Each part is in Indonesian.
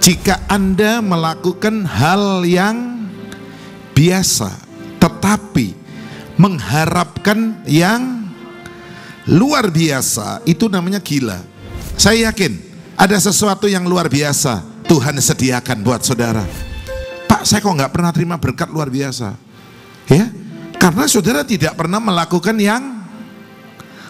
Jika Anda melakukan hal yang biasa tetapi mengharapkan yang luar biasa, itu namanya gila. Saya yakin ada sesuatu yang luar biasa Tuhan sediakan buat saudara. Pak, saya kok nggak pernah terima berkat luar biasa? Ya, karena saudara tidak pernah melakukan yang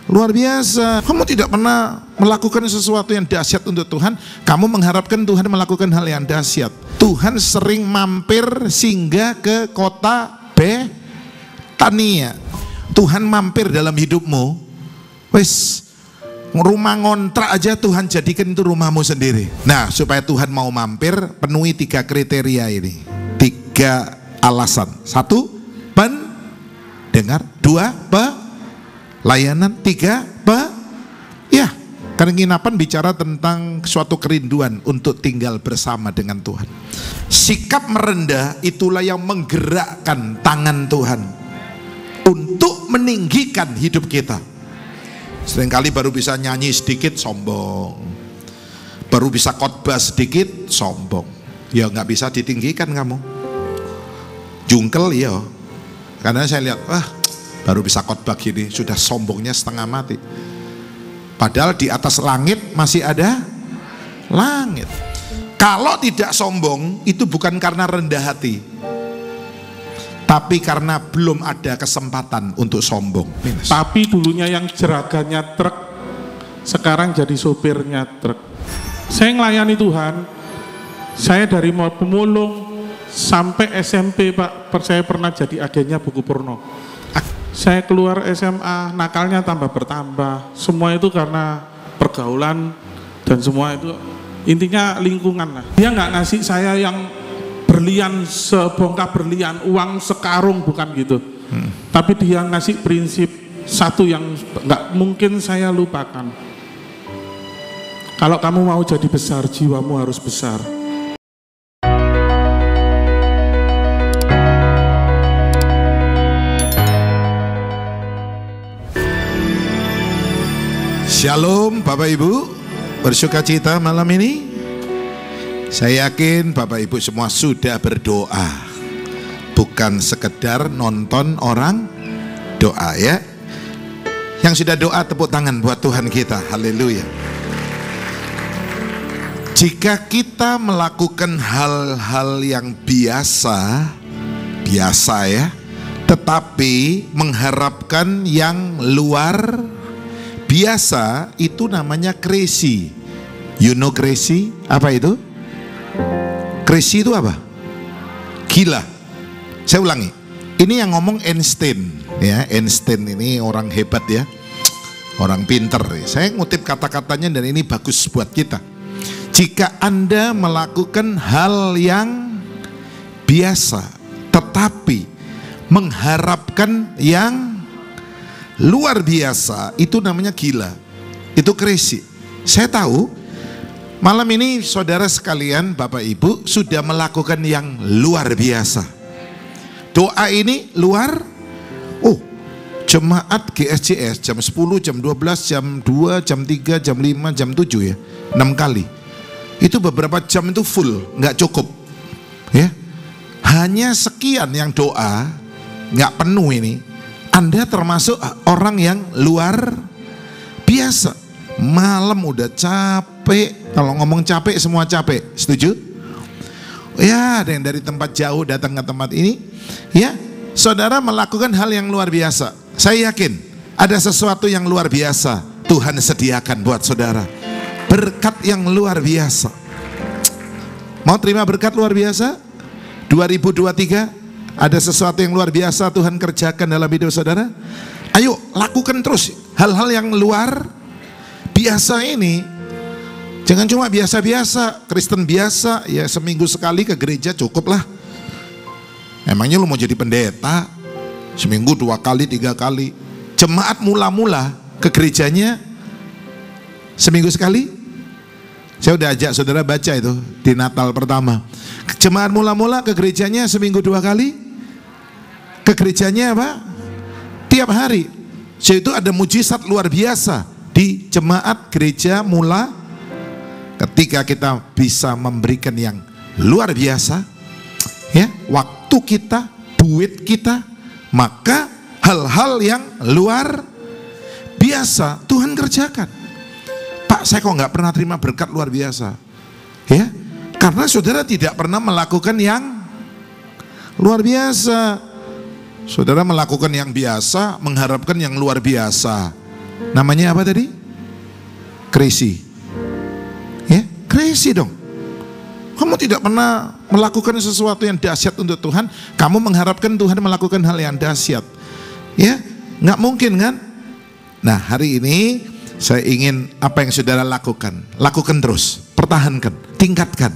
luar biasa. Kamu tidak pernah melakukan sesuatu yang dahsyat untuk Tuhan. Kamu mengharapkan Tuhan melakukan hal yang dahsyat. Tuhan sering mampir singgah ke kota Betania. Tuhan mampir dalam hidupmu. Wes, rumah ngontrak aja Tuhan jadikan itu rumahmu sendiri. Nah, supaya Tuhan mau mampir, penuhi 3 kriteria ini. 3 alasan. 1, pendengar. 2, pelayanan. 3, ya, penginapan bicara tentang suatu kerinduan untuk tinggal bersama dengan Tuhan. Sikap merendah itulah yang menggerakkan tangan Tuhan untuk meninggikan hidup kita. Seringkali baru bisa nyanyi sedikit sombong, baru bisa khotbah sedikit sombong. Ya nggak bisa ditinggikan kamu. Jungkel ya. Karena saya lihat, baru bisa khotbah gini sudah sombongnya setengah mati. Padahal di atas langit masih ada langit. Kalau tidak sombong itu bukan karena rendah hati, tapi karena belum ada kesempatan untuk sombong. Tapi dulunya yang jeraganya truk, sekarang jadi sopirnya truk. Saya melayani Tuhan, saya dari pemulung sampai SMP Pak, saya pernah jadi agennya Buku Purno. Saya keluar SMA, nakalnya tambah bertambah. Semua itu karena pergaulan dan semua itu intinya lingkungan lah. Dia nggak ngasih saya yang berlian sebongkah berlian, uang sekarung, bukan gitu. Tapi dia ngasih prinsip satu yang nggak mungkin saya lupakan. Kalau kamu mau jadi besar, jiwamu harus besar. Shalom Bapak Ibu, bersuka cita malam ini. Saya yakin Bapak Ibu semua sudah berdoa, bukan sekedar nonton orang doa ya. Yang sudah doa tepuk tangan buat Tuhan kita, haleluya. Jika kita melakukan hal-hal yang biasa ya, tetapi mengharapkan yang luar biasa, itu namanya crazy. You know crazy? Apa itu? Crazy itu apa? Gila. Saya ulangi. Ini yang ngomong Einstein ya. Einstein ini orang hebat ya. Orang pinter. Saya ngutip kata-katanya dan ini bagus buat kita. Jika Anda melakukan hal yang biasa tetapi mengharapkan yang luar biasa, itu namanya gila. Itu crazy. Saya tahu malam ini saudara sekalian, Bapak Ibu sudah melakukan yang luar biasa. Doa ini luar. Jemaat GSJS jam 10, jam 12, jam 2, jam 3, jam 5, jam 7 ya, 6 kali. Itu beberapa jam itu full, nggak cukup ya. Hanya sekian yang doa, nggak penuh ini. Anda termasuk orang yang luar biasa. Malam udah capek. Kalau ngomong capek, semua capek. Setuju? Ya, ada yang dari tempat jauh datang ke tempat ini. Ya, saudara melakukan hal yang luar biasa. Saya yakin ada sesuatu yang luar biasa Tuhan sediakan buat saudara. Berkat yang luar biasa. Mau terima berkat luar biasa? 2023 ada sesuatu yang luar biasa Tuhan kerjakan dalam hidup saudara. Ayo lakukan terus hal-hal yang luar biasa ini. Jangan cuma biasa-biasa, Kristen biasa, ya seminggu sekali ke gereja cukup lah. Emangnya lu mau jadi pendeta seminggu 2 kali 3 kali? Jemaat mula-mula ke gerejanya seminggu sekali. Saya udah ajak saudara baca itu di Natal pertama. Jemaat mula-mula ke gerejanya seminggu 2 kali. Ke gerejanya apa? Tiap hari. Jadi itu ada mujizat luar biasa di jemaat gereja mula. Ketika kita bisa memberikan yang luar biasa, ya, waktu kita, duit kita, maka hal-hal yang luar biasa Tuhan kerjakan. Pak, saya kok nggak pernah terima berkat luar biasa, ya, karena saudara tidak pernah melakukan yang luar biasa. Saudara melakukan yang biasa, mengharapkan yang luar biasa. Namanya apa tadi? Crazy. Ya, crazy dong. Kamu tidak pernah melakukan sesuatu yang dahsyat untuk Tuhan, kamu mengharapkan Tuhan melakukan hal yang dahsyat. Ya, nggak mungkin kan? Nah, hari ini saya ingin apa yang saudara lakukan terus, pertahankan, tingkatkan.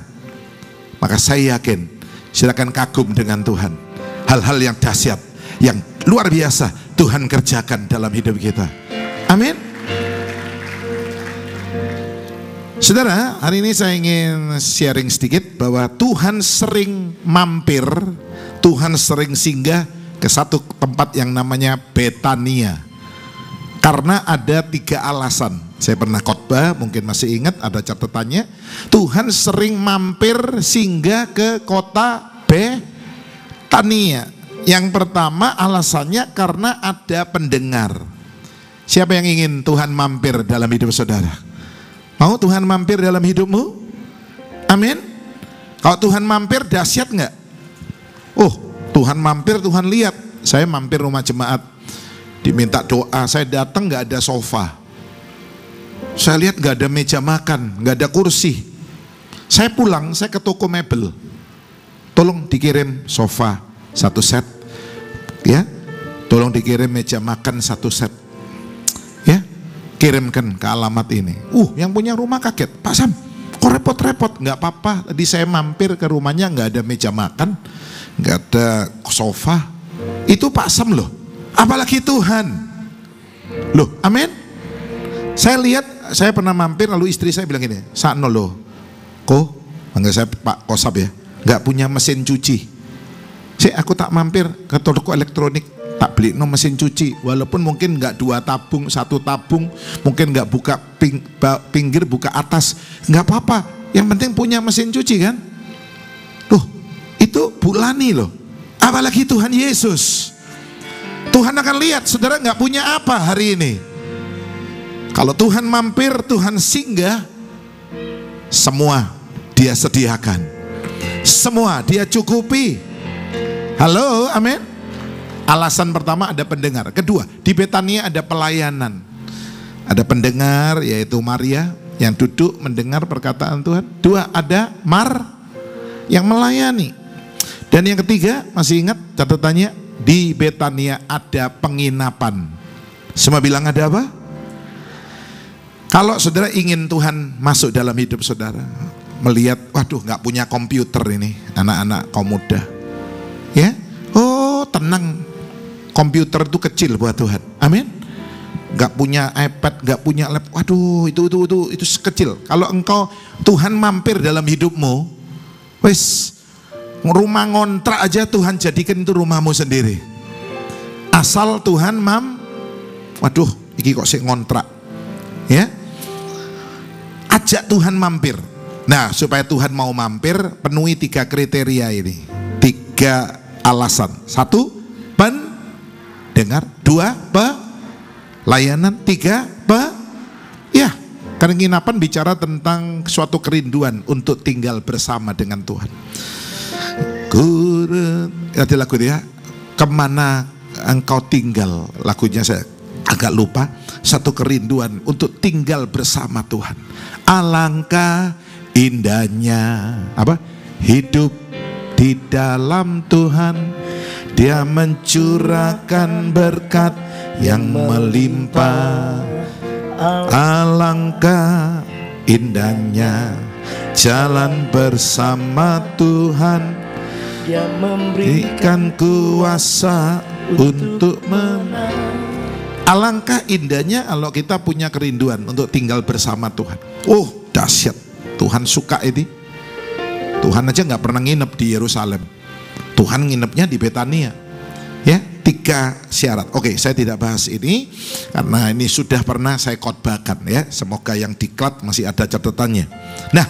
Maka saya yakin, silakan kagum dengan Tuhan. Hal-hal yang dahsyat, yang luar biasa Tuhan kerjakan dalam hidup kita. Amin. Saudara, hari ini saya ingin sharing sedikit bahwa Tuhan sering mampir, Tuhan sering singgah ke satu tempat yang namanya Betania. Karena ada 3 alasan. Saya pernah khotbah, mungkin masih ingat, ada catatannya. Tuhan sering mampir singgah ke kota Betania. Yang pertama alasannya karena ada pendengar. Siapa yang ingin Tuhan mampir dalam hidup saudara? Mau Tuhan mampir dalam hidupmu? Amin. Kalau Tuhan mampir dahsyat nggak? Oh, Tuhan mampir, Tuhan lihat. Saya mampir rumah jemaat, diminta doa, saya datang nggak ada sofa. Saya lihat nggak ada meja makan, nggak ada kursi. Saya pulang, saya ke toko mebel. Tolong dikirim sofa 1 set. Ya, tolong dikirim meja makan 1 set. Ya, kirimkan ke alamat ini. Yang punya rumah kaget, Pak Sam, kok repot-repot? Nggak apa-apa, tadi saya mampir ke rumahnya nggak ada meja makan, nggak ada sofa. Itu Pak Sam loh, apalagi Tuhan. Loh, amin. Saya lihat, saya pernah mampir, lalu istri saya bilang gini, Sakno loh, kok, enggak, saya Pak Kosab ya, nggak punya mesin cuci. Aku tak mampir ke toko elektronik, tak beli mesin cuci, walaupun mungkin nggak 2 tabung, 1 tabung, mungkin nggak buka pinggir, buka atas, nggak apa-apa, yang penting punya mesin cuci kan. Loh, itu Bu Lani loh, apalagi Tuhan Yesus. Tuhan akan lihat saudara nggak punya apa hari ini. Kalau Tuhan mampir, Tuhan singgah, semua Dia sediakan, semua Dia cukupi. Halo, amin. Alasan pertama ada pendengar. Kedua, di Betania ada pelayanan. Ada pendengar, yaitu Maria yang duduk mendengar perkataan Tuhan. 2, ada yang melayani. Dan yang ketiga, masih ingat catatannya, di Betania ada penginapan. Semua bilang ada apa? Kalau saudara ingin Tuhan masuk dalam hidup saudara, melihat, waduh nggak punya komputer ini anak-anak kaum muda, ya, oh tenang, komputer itu kecil buat Tuhan, amin. Nggak punya iPad, nggak punya laptop, waduh itu kecil. Kalau engkau Tuhan mampir dalam hidupmu, wes, rumah ngontrak aja Tuhan jadikan itu rumahmu sendiri. Asal Tuhan waduh, iki kok sih ngontrak, ya. Ajak Tuhan mampir. Nah, supaya Tuhan mau mampir, penuhi 3 kriteria ini, 3 alasan. 1, pendengar. 2, pelayanan. 3, ya, penginapan bicara tentang suatu kerinduan untuk tinggal bersama dengan Tuhan. Ada lagu dia, kemana engkau tinggal, lagunya saya agak lupa. Satu kerinduan untuk tinggal bersama Tuhan. Alangkah indahnya hidup di dalam Tuhan. Dia mencurahkan berkat yang melimpah. Alangkah indahnya jalan bersama Tuhan. Dia memberikan kuasa untuk menang. Alangkah indahnya kalau kita punya kerinduan untuk tinggal bersama Tuhan. Oh, dahsyat. Tuhan suka ini. Tuhan aja nggak pernah nginep di Yerusalem. Tuhan nginepnya di Betania. Ya, 3 syarat. Oke, saya tidak bahas ini karena ini sudah pernah saya khotbahkan ya. Semoga yang diklat masih ada catatannya. Nah,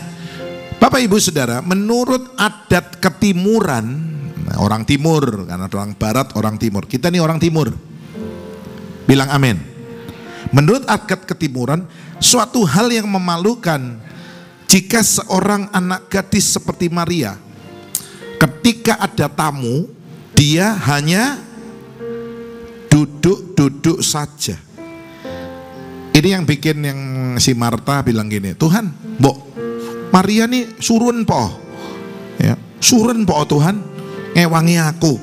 Bapak Ibu Saudara, menurut adat ketimuran, orang timur, karena orang barat, orang timur. Kita nih orang timur. Bilang amin. Menurut adat ketimuran, suatu hal yang memalukan jika seorang anak gadis seperti Maria, ketika ada tamu, dia hanya duduk-duduk saja. Ini yang bikin yang si Marta bilang gini, Tuhan, Mbok, Maria nih surun po, ya, surun po Tuhan, ngewangi aku.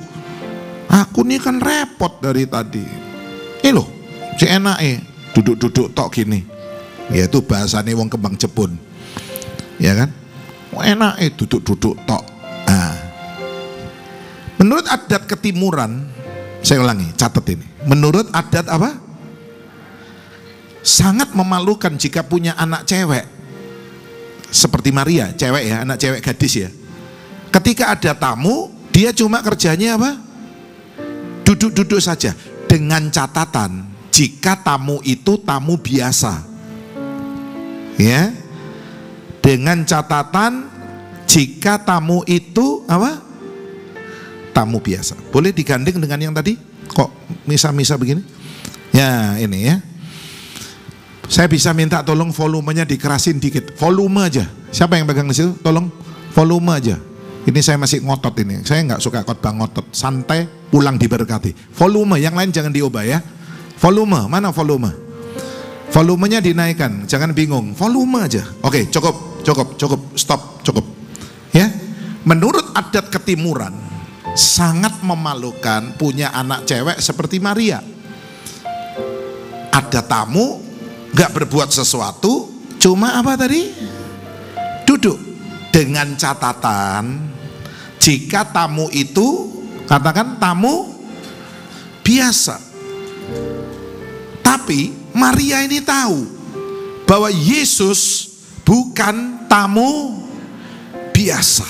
Aku nih kan repot dari tadi. Loh, si enak duduk-duduk tok gini. Ya itu bahasanya wong kembang Jepun, ya kan? Enak duduk-duduk tok. Nah, menurut adat ketimuran, saya ulangi, catat ini. Menurut adat apa? Sangat memalukan jika punya anak cewek seperti Maria, cewek ya, anak cewek gadis ya. Ketika ada tamu, dia cuma kerjanya apa? Duduk-duduk saja. Dengan catatan, jika tamu itu tamu biasa. Ya. Dengan catatan, jika tamu itu apa? Tamu biasa. Boleh digandeng dengan yang tadi? Kok misa-misa begini? Ya ini ya. Saya bisa minta tolong volumenya dikerasin dikit. Volume aja. Siapa yang pegang di situ? Tolong volume aja. Ini saya masih ngotot ini. Saya nggak suka khotbah ngotot. Santai, pulang diberkati. Volume, yang lain jangan diubah ya. Volume, mana volume? Volumenya dinaikkan. Jangan bingung. Volume aja. Oke, cukup. Stop, cukup. Ya. Menurut adat ketimuran, sangat memalukan punya anak cewek seperti Maria. Ada tamu, gak berbuat sesuatu, cuma apa tadi? Duduk. Dengan catatan, jika tamu itu, katakan tamu biasa. Tapi Maria ini tahu bahwa Yesus bukan tamu biasa.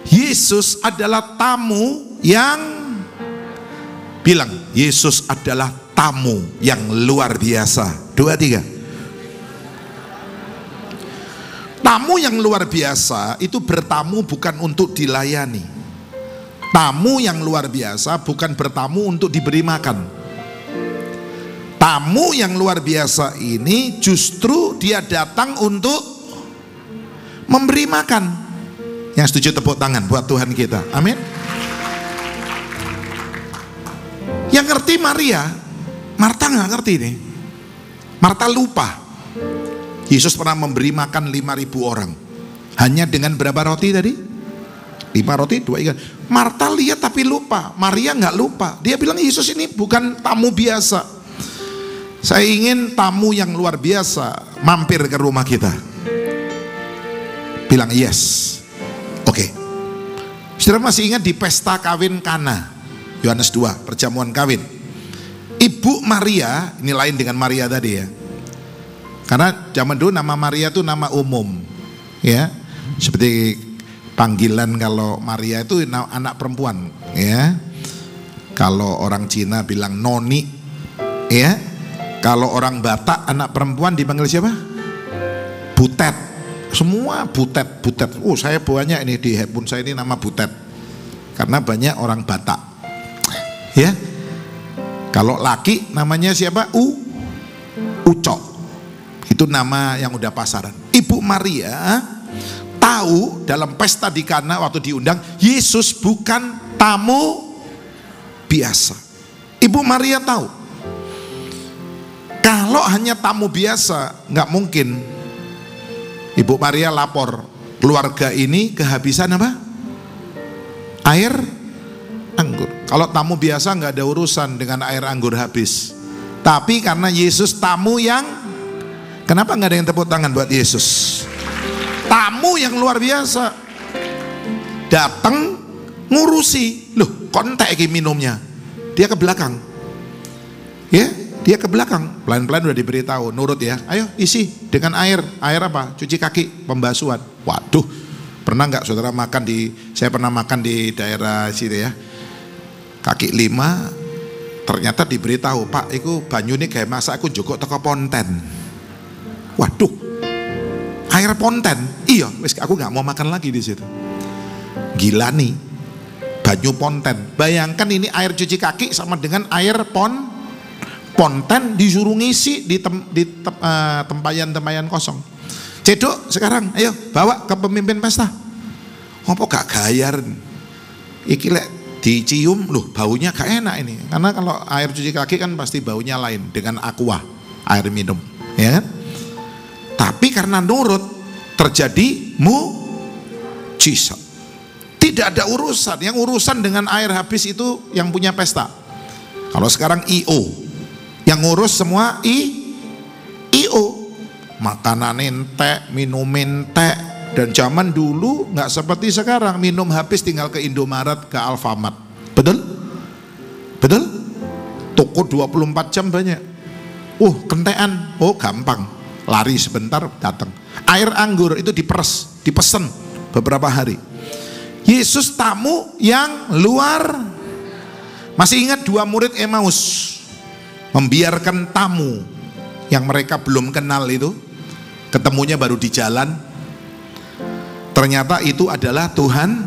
Yesus adalah tamu yang, bilang, Yesus adalah tamu yang luar biasa. 2, 3. Tamu yang luar biasa itu bertamu bukan untuk dilayani. Tamu yang luar biasa bukan bertamu untuk diberi makan. Tamu yang luar biasa ini justru dia datang untuk memberi makan. Yang setuju tepuk tangan buat Tuhan kita. Amin. Yang ngerti Maria, Marta nggak ngerti nih. Marta lupa. Yesus pernah memberi makan 5.000 orang. Hanya dengan berapa roti tadi? 5 roti, 2 ikan. Marta lihat tapi lupa. Maria nggak lupa. Dia bilang Yesus ini bukan tamu biasa. Saya ingin tamu yang luar biasa mampir ke rumah kita. Bilang yes. Oke. Saudara masih ingat di pesta kawin Kana, Yohanes 2, perjamuan kawin. Ibu Maria, ini lain dengan Maria tadi ya. Karena zaman dulu nama Maria itu nama umum. Ya. Seperti panggilan kalau Maria itu anak perempuan, ya. Kalau orang Cina bilang noni, ya. Kalau orang Batak anak perempuan dipanggil siapa? Butet. Semua butet. Oh, saya banyak ini di handphone saya ini nama butet. Karena banyak orang Batak. Ya. Kalau laki namanya siapa? Ucok. Itu nama yang udah pasaran. Ibu Maria tahu dalam pesta di Kana waktu diundang, Yesus bukan tamu biasa. Ibu Maria tahu. Kalau hanya tamu biasa, nggak mungkin. Ibu Maria lapor, keluarga ini kehabisan apa? Air anggur. Kalau tamu biasa nggak ada urusan dengan air anggur habis. Tapi karena Yesus tamu yang, kenapa nggak ada yang tepuk tangan buat Yesus? Tamu yang luar biasa. Datang ngurusi. Loh, kontak minumnya. Dia ke belakang. Ya, dia ke belakang. Pelan-pelan udah diberitahu, nurut ya. Ayo isi dengan air. Air apa? Cuci kaki, pembasuhan. Waduh, pernah nggak saudara makan di, saya pernah makan di daerah sini ya. Kaki 5 Ternyata diberitahu, Pak, iku banyu ini kayak masak aku jukuk teko ponten. Waduh, air ponten. Iya, wis aku nggak mau makan lagi di situ. Gila nih, banyu ponten. Bayangkan ini air cuci kaki sama dengan air ponten disuruh ngisi di tempayan kosong. Cedok sekarang, ayo bawa ke pemimpin pesta. Apa gak gayar? Iki lek dicium, loh baunya gak enak ini. Karena kalau air cuci kaki kan pasti baunya lain dengan aqua, air minum, ya kan? Tapi karena nurut terjadi mukjizat. Tidak ada urusan, yang urusan dengan air habis itu yang punya pesta. Kalau sekarang IO, yang ngurus semua IO. Makanan entek, minum entek. Dan zaman dulu nggak seperti sekarang, minum habis tinggal ke Indomaret, ke Alfamart. Betul? Betul? Toko 24 jam banyak. Kentean, gampang. Lari sebentar datang. Air anggur itu diperes, dipesen beberapa hari. Yesus tamu yang luar. Masih ingat 2 murid Emmaus membiarkan tamu yang mereka belum kenal itu, ketemunya baru di jalan. Ternyata itu adalah Tuhan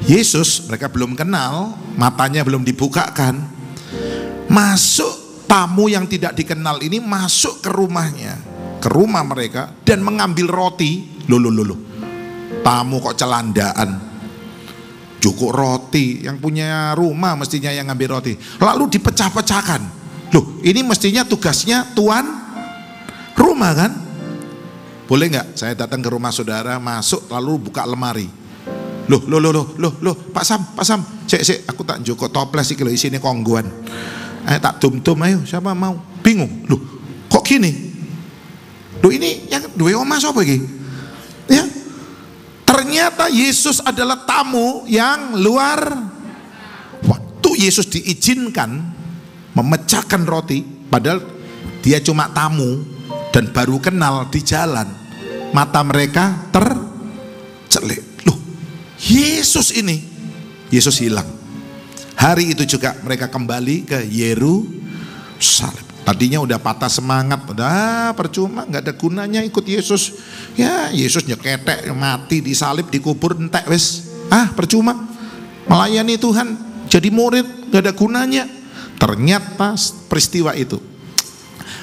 Yesus. Mereka belum kenal, matanya belum dibukakan. Masuk, tamu yang tidak dikenal ini masuk ke rumahnya, ke rumah mereka, dan mengambil roti. Loh. Tamu kok celandaan, cukup roti. Yang punya rumah mestinya yang ngambil roti. Lalu dipecah-pecahkan. Loh, ini mestinya tugasnya tuan rumah kan? Boleh nggak saya datang ke rumah saudara, masuk lalu buka lemari? Loh, Pak Sam, cek, aku tak joko toples iki lho isine kongguan. Tak dum-dum ayo, siapa mau? Bingung. Loh, kok gini? Loh, ini yang duwe omah sapa iki? Ya. Ternyata Yesus adalah tamu yang luar. Waktu Yesus diizinkan memecahkan roti, padahal dia cuma tamu dan baru kenal di jalan, mata mereka tercelik. Loh, Yesus hilang. Hari itu juga mereka kembali ke Yerusalem. Tadinya udah patah semangat, udah percuma, nggak ada gunanya ikut Yesus. Ya, Yesus nyeketek, mati, disalib, dikubur, entek wes. Percuma. Melayani Tuhan, jadi murid, nggak ada gunanya. Ternyata peristiwa itu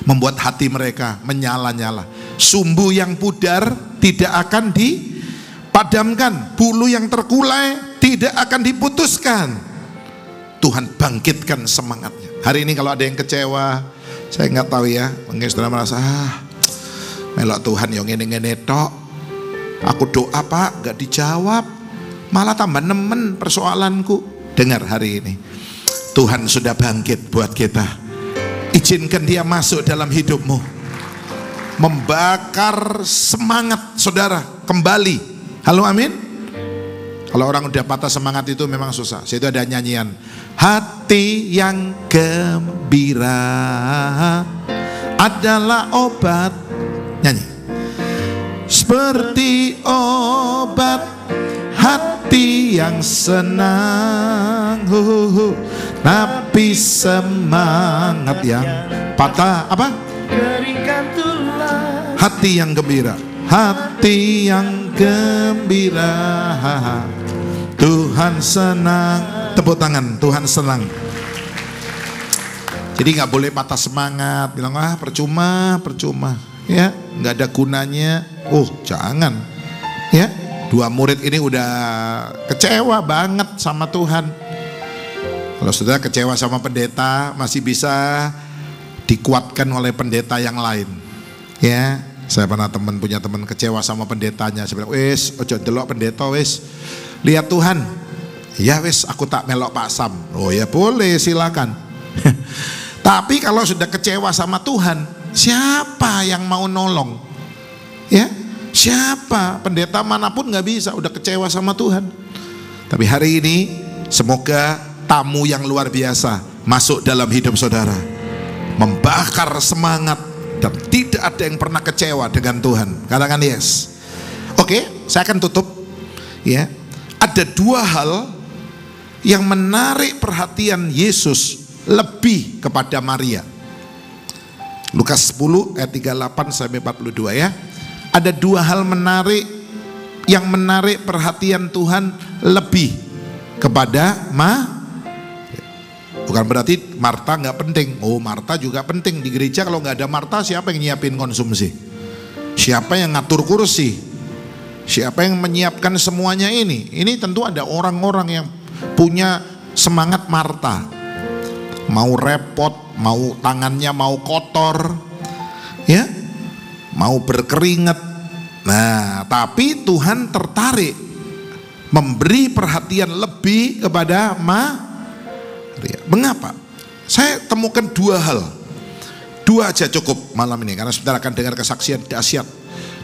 membuat hati mereka menyala-nyala. Sumbu yang pudar tidak akan dipadamkan, bulu yang terkulai tidak akan diputuskan. Tuhan bangkitkan semangatnya. Hari ini kalau ada yang kecewa, saya nggak tahu ya, mungkin saudara merasa melok Tuhan yang ngene-ngene tok. Aku doa Pak, nggak dijawab, malah tambah nemen persoalanku. Dengar hari ini, Tuhan sudah bangkit buat kita. Izinkan dia masuk dalam hidupmu, membakar semangat saudara kembali. Halo, amin. Kalau orang udah patah semangat itu memang susah. Situ ada nyanyian, hati yang gembira adalah obat. Nyanyi. Seperti obat hati yang senang, tapi semangat yang patah apa? Hati yang gembira, hati yang gembira. Tuhan senang. Tepuk tangan, Tuhan senang. Jadi nggak boleh patah semangat, bilang percuma, ya nggak ada gunanya. Jangan, ya. 2 murid ini udah kecewa banget sama Tuhan. Kalau sudah kecewa sama pendeta, masih bisa dikuatkan oleh pendeta yang lain. Ya, saya pernah punya teman kecewa sama pendetanya. Saya bilang, wes, ojo delok pendeta, wes, lihat Tuhan. Ya wes, aku tak melok Pak Sam. Oh ya boleh, silakan. Tapi kalau sudah kecewa sama Tuhan, siapa yang mau nolong? Ya, siapa? Pendeta manapun nggak bisa, udah kecewa sama Tuhan. Tapi hari ini semoga tamu yang luar biasa masuk dalam hidup saudara, membakar semangat, dan tidak ada yang pernah kecewa dengan Tuhan. Katakan yes. Oke, saya akan tutup. Ya, ada 2 hal yang menarik perhatian Yesus lebih kepada Maria. Lukas 10 ayat 38 sampai 42 ya. Ada dua hal menarik yang menarik perhatian Tuhan lebih kepada bukan berarti Marta nggak penting. Oh, Marta juga penting. Di gereja kalau nggak ada Marta, siapa yang nyiapin konsumsi? Siapa yang ngatur kursi? Siapa yang menyiapkan semuanya ini? Ini tentu ada orang-orang yang punya semangat Marta. Mau repot, mau tangannya mau kotor, ya, mau berkeringat. Nah, tapi Tuhan tertarik memberi perhatian lebih kepada Maria. Mengapa? Saya temukan dua hal. Dua aja cukup malam ini, karena saudara akan dengar kesaksian dahsyat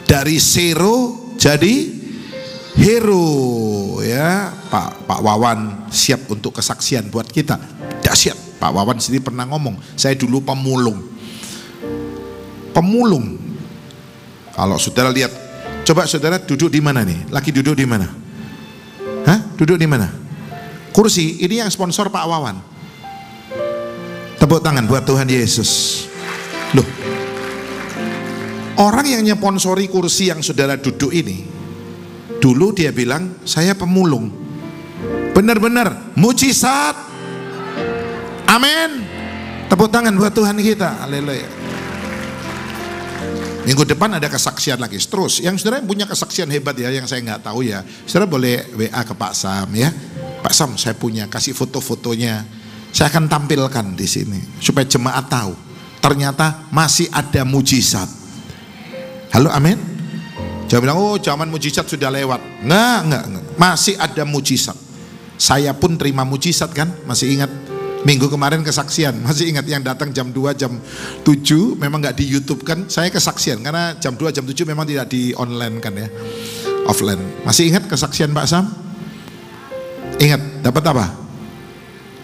dari zero jadi hero, ya. Pak Wawan siap untuk kesaksian buat kita. Dahsyat. Pak Wawan sendiri pernah ngomong, saya dulu pemulung. Kalau saudara lihat, coba saudara duduk di mana nih? Lagi duduk di mana? Hah? Duduk di mana? Kursi ini yang sponsor Pak Wawan. Tepuk tangan buat Tuhan Yesus. Loh, orang yang nyponsori kursi yang saudara duduk ini, dulu dia bilang saya pemulung. Benar-benar mujizat. Amin. Tepuk tangan buat Tuhan kita. Haleluya. Minggu depan ada kesaksian lagi. Terus yang saudara yang punya kesaksian hebat ya, yang saya nggak tahu ya, saudara boleh WA ke Pak Sam ya. Pak Sam, saya punya, kasih foto-fotonya. Saya akan tampilkan di sini supaya jemaat tahu. Ternyata masih ada mujizat. Halo, amin. Jangan bilang, oh zaman mujizat sudah lewat. Enggak. Masih ada mujizat. Saya pun terima mujizat kan, masih ingat. Minggu kemarin kesaksian, masih ingat yang datang jam 2, jam 7, memang nggak di YouTube kan, saya kesaksian karena jam 2, jam 7 memang tidak di online kan ya, offline. Masih ingat kesaksian Pak Sam? Ingat, dapat apa?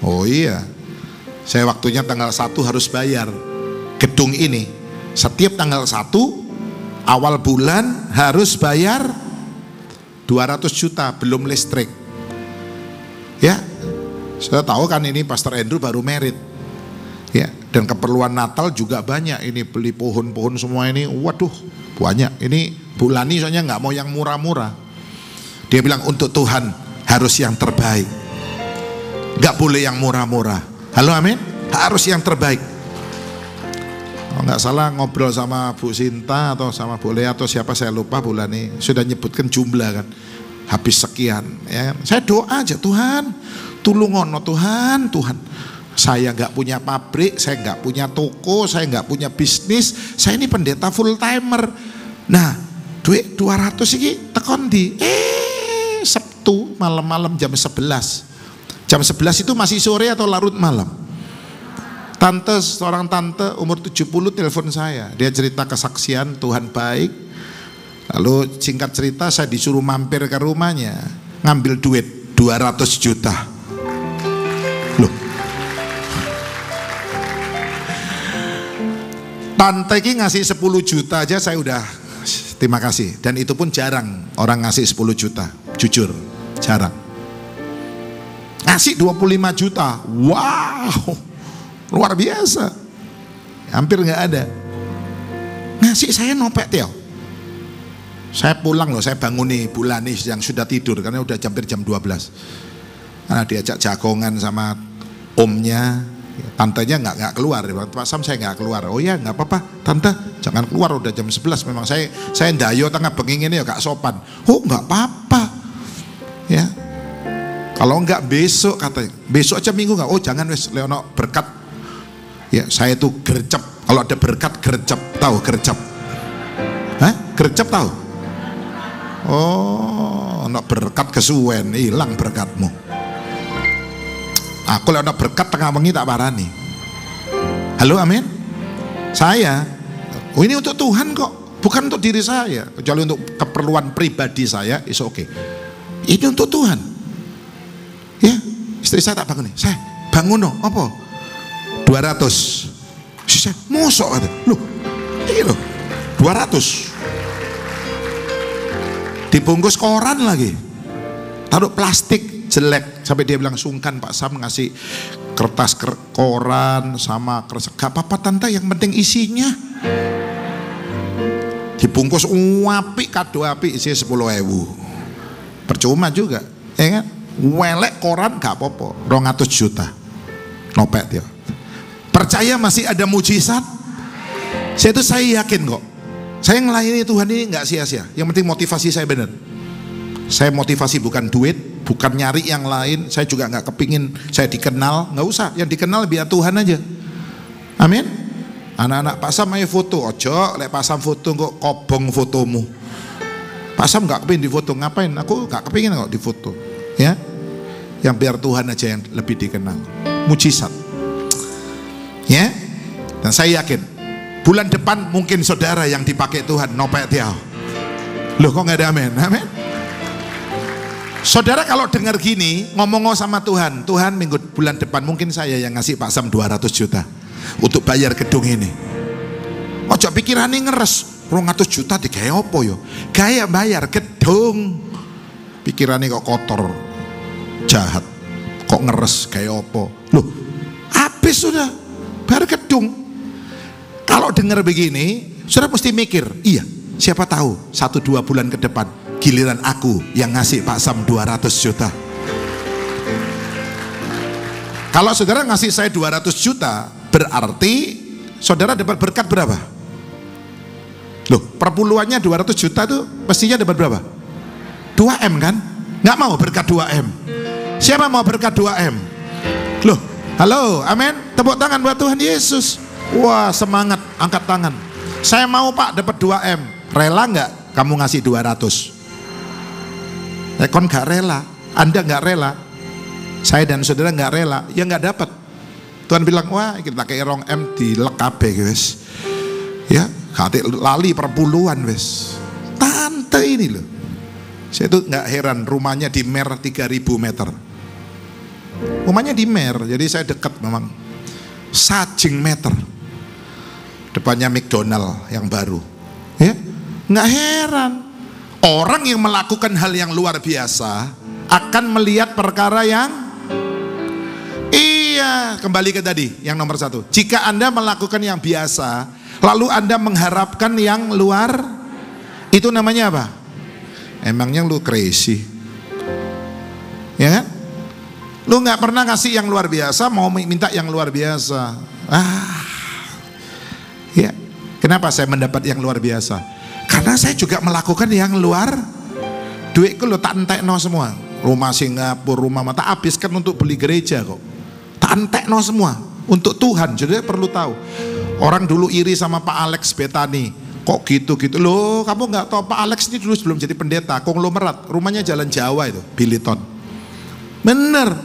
Oh iya, saya waktunya tanggal 1 harus bayar gedung ini. Setiap tanggal 1 awal bulan harus bayar 200 juta, belum listrik. Ya, saya tahu kan ini Pastor Andrew baru merit, ya, dan keperluan Natal juga banyak. Ini beli pohon-pohon semua ini, waduh banyak. Ini Bu Lani soalnya nggak mau yang murah-murah. Dia bilang untuk Tuhan harus yang terbaik, nggak boleh yang murah-murah. Halo, amin. Harus yang terbaik. Kalau nggak salah ngobrol sama Bu Sinta atau sama Bu Lea atau siapa saya lupa, Bu Lani sudah nyebutkan jumlah kan, habis sekian. Ya, saya doa aja, Tuhan tulungono, Tuhan, saya nggak punya pabrik, saya nggak punya toko, saya nggak punya bisnis, saya ini pendeta full timer. Nah, duit 200 ini tekon di Sabtu malam-malam jam 11. Jam 11 itu masih sore atau larut malam. Seorang tante umur 70 telepon saya, dia cerita kesaksian Tuhan baik. Lalu singkat cerita saya disuruh mampir ke rumahnya, ngambil duit 200 juta. Loh, tante ini ngasih 10 juta aja saya udah terima kasih. Dan itu pun jarang orang ngasih 10 juta, jujur jarang. Ngasih 25 juta, wow, luar biasa, hampir nggak ada. Ngasih saya nopek Teo. Saya pulang loh, saya bangun nih bulan nih yang sudah tidur karena udah hampir jam 12. Karena diajak jagongan sama omnya, tantenya nggak keluar. Pak Sam saya nggak keluar. Oh ya nggak apa-apa, tante jangan keluar udah jam 11. Memang saya ndayo tengah bengi ini ya gak sopan. Oh nggak apa-apa, ya. Kalau nggak besok katanya, besok aja minggu nggak. Oh jangan wes, Leono berkat. Ya saya tuh gercep. Kalau ada berkat gercep, tahu gercep? Hah? Gercep tahu? Oh, nak berkat kesuwen, hilang berkatmu. Aku lewat berkat tengah wengi tak parani. Halo, amin. Saya, oh ini untuk Tuhan kok, bukan untuk diri saya. Kecuali untuk keperluan pribadi saya, is oke. Ini untuk Tuhan. Ya, istri saya tak bangun nih. Saya bangun dong, apa? 200. Saya mosok ada. Loh, ini loh, 200. Dibungkus koran lagi, taruh plastik. jelek sampai dia bilang, sungkan Pak Sam ngasih kertas koran sama kertas. Gak apa-apa tante, yang penting isinya. Dibungkus apik, kado apik, isi 10.000. Percuma juga, ya kan? Welek koran gak apa-apa, 200 juta. Nopet ya. Percaya masih ada mujizat? Saya yakin kok. Saya ngelayani Tuhan ini gak sia-sia. Yang penting motivasi saya benar. Saya motivasi bukan duit, bukan nyari yang lain. Saya juga gak kepingin saya dikenal. Gak usah, yang dikenal biar Tuhan aja. Amin. Anak-anak Pak Sam ayo foto. Ojo, lek Pak Sam foto kok kobong fotomu. Pak Sam gak kepingin difoto, ngapain? Aku gak kepingin kok difoto. Ya, yang biar Tuhan aja yang lebih dikenal. Mujizat. Ya, dan saya yakin bulan depan mungkin saudara yang dipakai Tuhan. Nopet tiao. Loh kok gak ada amin? Amin. Saudara kalau dengar gini ngomong sama Tuhan, Tuhan minggu bulan depan mungkin saya yang ngasih Pak Sam 200 juta untuk bayar gedung ini. Ojo pikirannya ngeres, 200 juta digawe opo yo? Gaya bayar gedung. Pikirannya kok kotor, jahat, kok ngeres kayak opo? Loh, habis sudah bayar gedung. Kalau dengar begini, saudara mesti mikir, iya, siapa tahu 1-2 bulan ke depan giliran aku yang ngasih Pak Sam 200 juta. Kalau saudara ngasih saya 200 juta, berarti saudara dapat berkat berapa? Loh, perpuluhannya 200 juta tuh mestinya dapat berapa? 2M kan? Nggak mau berkat 2M. Siapa mau berkat 2M? Loh, halo, amin. Tepuk tangan buat Tuhan Yesus. Wah, semangat, angkat tangan. Saya mau Pak dapat 2M. Rela nggak kamu ngasih 200? Kon nggak rela, Anda nggak rela, saya dan saudara nggak rela, ya nggak dapat. Tuhan bilang, wah kita kayak rong M di lekabe guys. Ya, hati lali perpuluhan wes. Tante ini loh. Saya tuh nggak heran, rumahnya di Mer 3000 meter. Rumahnya di Mer, jadi saya dekat memang. Sajing meter. Depannya McDonald yang baru. Ya, nggak heran. Orang yang melakukan hal yang luar biasa akan melihat perkara yang iya, kembali ke tadi yang nomor 1. Jika Anda melakukan yang biasa, lalu Anda mengharapkan yang luar, itu namanya apa? Emangnya lu crazy? Ya kan? Lu gak pernah ngasih yang luar biasa, mau minta yang luar biasa. Ya. Kenapa saya mendapat yang luar biasa? Karena saya juga melakukan yang luar. Duitku lo tak entekno semua. Rumah Singapura, rumah mata habiskan untuk beli gereja kok. Tak entekno semua untuk Tuhan. Jadi perlu tahu. Orang dulu iri sama Pak Alex Betani. Kok gitu-gitu loh, kamu nggak tahu Pak Alex ini dulu sebelum jadi pendeta konglomerat, rumahnya Jalan Jawa itu, Biliton. Bener,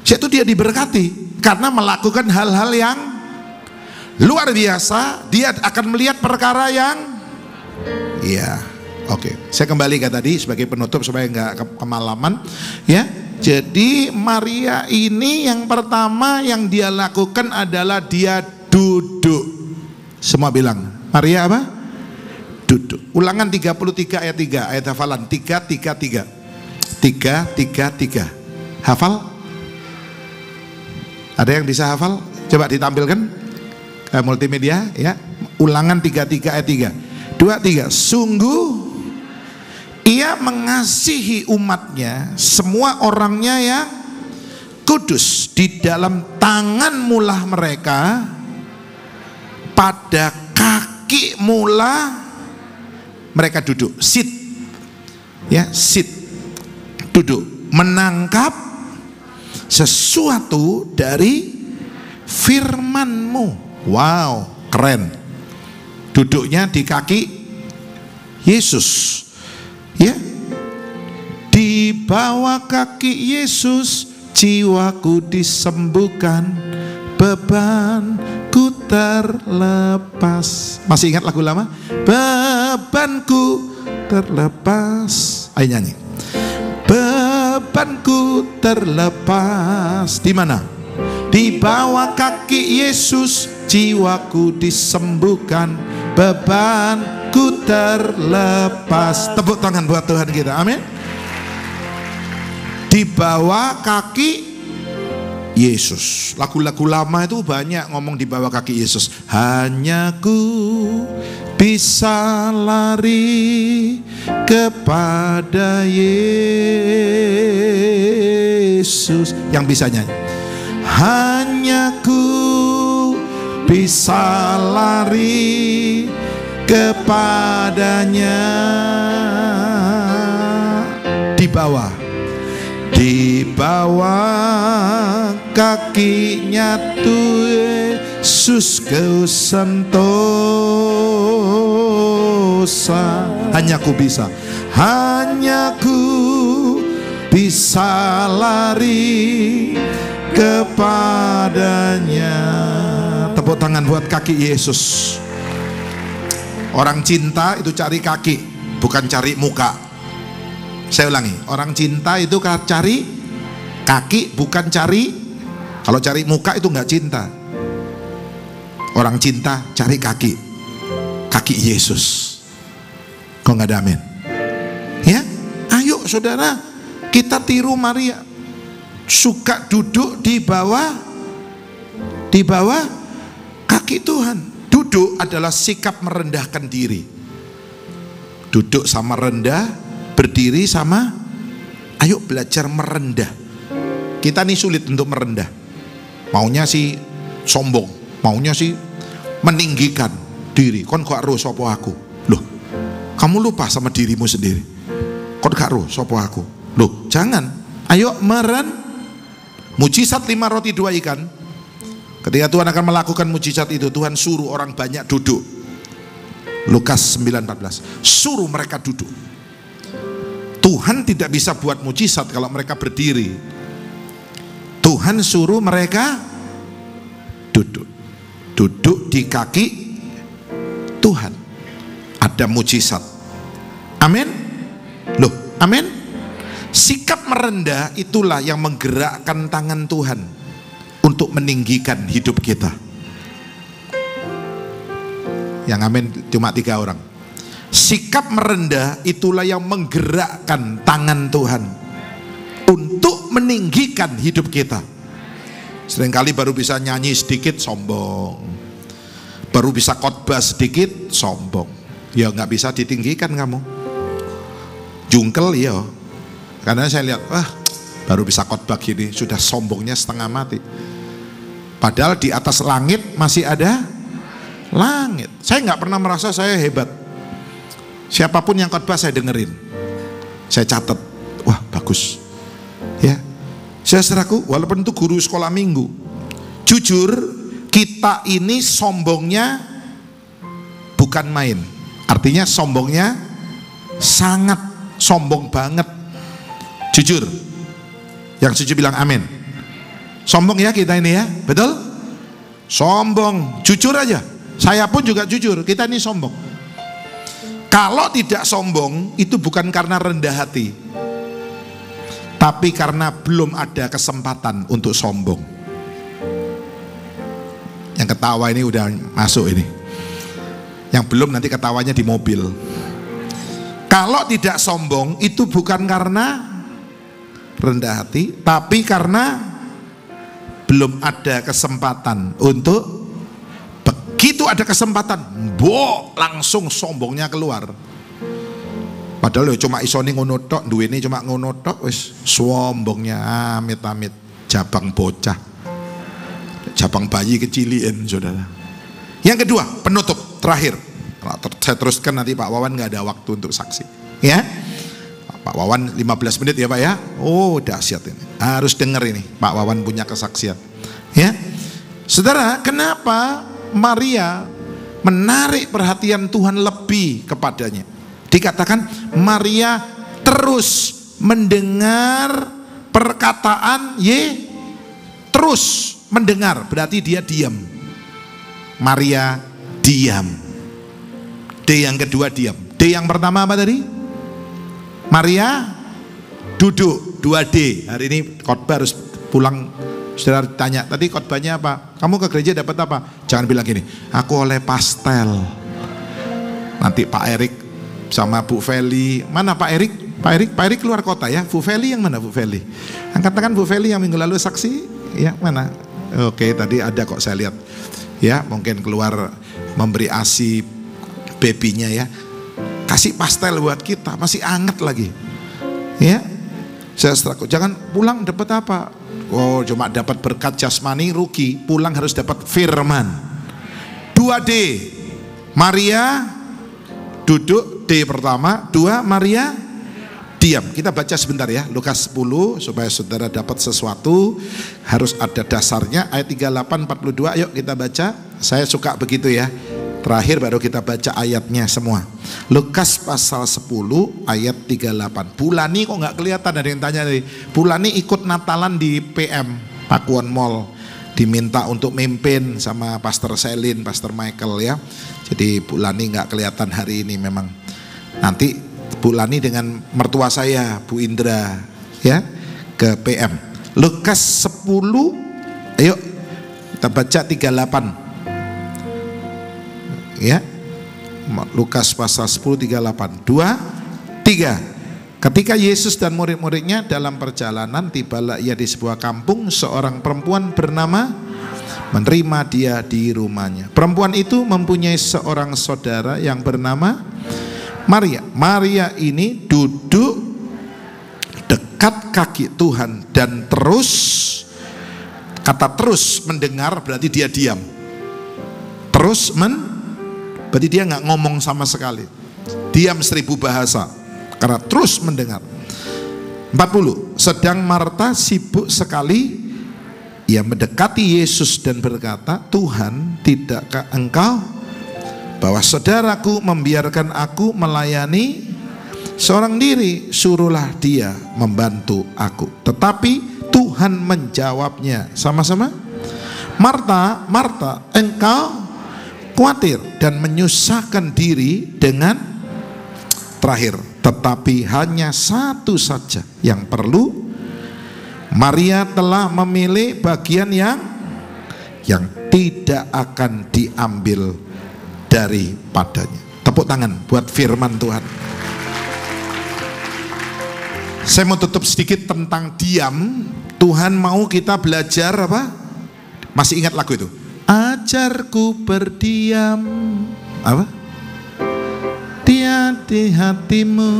itu dia diberkati karena melakukan hal-hal yang luar biasa. Dia akan melihat perkara yang iya. Oke, saya kembali ke tadi sebagai penutup supaya nggak kemalaman ya. Jadi Maria ini yang pertama yang dia lakukan adalah dia duduk. Semua bilang Maria apa? Duduk. Ulangan 33 ayat 3, ayat hafalan 333. 333. Hafal? Ada yang bisa hafal? Coba ditampilkan multimedia ya. Ulangan 33 ayat 3. 2, 3. Sungguh ia mengasihi umatnya, semua orangnya yang kudus. Di dalam tangan mulah mereka, pada kaki mulah mereka duduk, sit, ya, sit, duduk, menangkap sesuatu dari firman-Mu. Wow, keren. Duduknya di kaki Yesus, ya. Di bawah kaki Yesus jiwaku disembuhkan, bebanku terlepas. Masih ingat lagu lama? Bebanku terlepas. Ayo nyanyi. Bebanku terlepas. Di mana? Di bawah kaki Yesus jiwaku disembuhkan, bebanku terlepas. Tepuk tangan buat Tuhan kita. Amin. di bawah kaki Yesus. Lagu-lagu lama itu banyak ngomong di bawah kaki Yesus. Hanya ku bisa lari kepada Yesus. Yang bisa nyanyi. Hanya ku bisa lari kepadanya. Di bawah kakinya tuh Yesus kau sentosa. Hanya ku bisa lari kepadanya. Tepuk tangan buat kaki Yesus. Orang cinta itu cari kaki, bukan cari muka. Saya ulangi, orang cinta itu cari kaki, bukan cari. Kalau cari muka itu nggak cinta. Orang cinta cari kaki, kaki Yesus. Kok nggak ada amin? Ya, ayo saudara, kita tiru Maria. Suka duduk di bawah kaki Tuhan. Duduk adalah sikap merendahkan diri. Duduk sama rendah, berdiri sama, ayo belajar merendah. Kita nih sulit untuk merendah. Maunya sih sombong, maunya sih meninggikan diri. Kon gak ro sopo aku. Loh, kamu lupa sama dirimu sendiri. Kon gak ro sopo aku. Loh, jangan. Ayo mujizat 5 roti 2 ikan. Ketika Tuhan akan melakukan mujizat itu, Tuhan suruh orang banyak duduk. Lukas 9:14. Suruh mereka duduk. Tuhan tidak bisa buat mujizat kalau mereka berdiri. Tuhan suruh mereka duduk. Duduk di kaki Tuhan. Ada mujizat. Amin. Loh, amin. Sikap merendah itulah yang menggerakkan tangan Tuhan untuk meninggikan hidup kita. Yang amin cuma 3 orang. Sikap merendah itulah yang menggerakkan tangan Tuhan untuk meninggikan hidup kita. Seringkali baru bisa nyanyi sedikit sombong, baru bisa khotbah sedikit sombong. Ya nggak bisa ditinggikan kamu. Jungkel ya. Karena saya lihat, baru bisa khotbah gini sudah sombongnya setengah mati. Padahal di atas langit masih ada langit. Saya nggak pernah merasa saya hebat. Siapapun yang khotbah saya dengerin, saya catat, wah bagus, ya. Saudaraku, walaupun itu guru sekolah minggu, jujur kita ini sombongnya bukan main. Artinya sombongnya sangat sombong banget. Jujur, yang setuju bilang amin. Sombong ya kita ini ya, betul? Sombong, jujur aja. Saya pun juga jujur, kita ini sombong. Kalau tidak sombong itu bukan karena rendah hati, tapi karena belum ada kesempatan untuk sombong. Yang ketawa ini udah masuk ini. Yang belum nanti ketawanya di mobil. Kalau tidak sombong itu bukan karena rendah hati, tapi karena belum ada kesempatan untuk. Begitu ada kesempatan, langsung sombongnya keluar. Padahal cuma isoni ngono tok, duweni cuma ngono tok, wis sombongnya amit-amit. Jabang bocah, jabang bayi kecilin, saudara. Yang kedua, penutup terakhir. Saya teruskan nanti Pak Wawan nggak ada waktu untuk saksi, ya. Pak Wawan 15 menit ya Pak ya. Oh dahsyat ini, harus dengar ini. Pak Wawan punya kesaksian, ya. Saudara, kenapa Maria menarik perhatian Tuhan lebih kepadanya? Dikatakan Maria terus mendengar perkataan terus mendengar, berarti dia diam. Maria diam. D yang kedua diam. D yang pertama apa tadi? Maria duduk. 2D. Hari ini khotbah harus pulang. Saudara tanya, tadi khotbahnya apa? Kamu ke gereja dapat apa? Jangan bilang gini, aku oleh pastel. Nanti Pak Erik sama Bu Feli, mana Pak Erik? Pak Erik keluar kota ya. Bu Feli yang mana Bu Feli? Angkat tangan Bu Feli yang minggu lalu saksi. Ya mana? Oke, tadi ada kok saya lihat. Ya, mungkin keluar memberi ASI babynya ya. Kasih pastel buat kita, masih anget lagi. Ya, saya setelah jangan pulang dapat apa? Oh, cuma dapat berkat jasmani rugi. Pulang harus dapat firman. 2D. Maria duduk, D pertama. 2, Maria diam. Kita baca sebentar ya, Lukas 10 supaya saudara dapat sesuatu. Harus ada dasarnya. Ayat 38, 42. Yuk kita baca. Saya suka begitu ya. Terakhir baru kita baca ayatnya semua. Lukas pasal 10 ayat 38. Bulani kok nggak kelihatan, ada yang tanya nih. Bulani ikut Natalan di PM Pakuan Mall, diminta untuk mimpin sama Pastor Selin, Pastor Michael ya. Jadi Bulani nggak kelihatan hari ini memang. Nanti Bulani dengan mertua saya Bu Indra ya ke PM. Lukas 10, ayo kita baca 38. Ya, Lukas pasal 10 38. 2, 3. Ketika Yesus dan murid-muridnya dalam perjalanan, tibalah ia di sebuah kampung. Seorang perempuan bernama menerima dia di rumahnya. Perempuan itu mempunyai seorang saudara yang bernama Maria. Maria ini duduk dekat kaki Tuhan dan terus, kata terus mendengar berarti dia diam. Terus berarti dia nggak ngomong sama sekali. Diam 1000 bahasa karena terus mendengar. 40. Sedang Marta sibuk sekali. Ia mendekati Yesus dan berkata, Tuhan, tidakkah engkau bahwa saudaraku membiarkan aku melayani seorang diri? Suruhlah dia membantu aku. Tetapi Tuhan menjawabnya sama-sama, Marta, Marta, engkau khawatir dan menyusahkan diri dengan, terakhir, tetapi hanya satu saja yang perlu. Maria telah memilih bagian yang tidak akan diambil daripadanya. Tepuk tangan buat firman Tuhan. Saya mau tutup sedikit tentang diam. Tuhan mau kita belajar apa? Masih ingat lagu itu? Ajarku berdiam, apa? Dia di hatimu,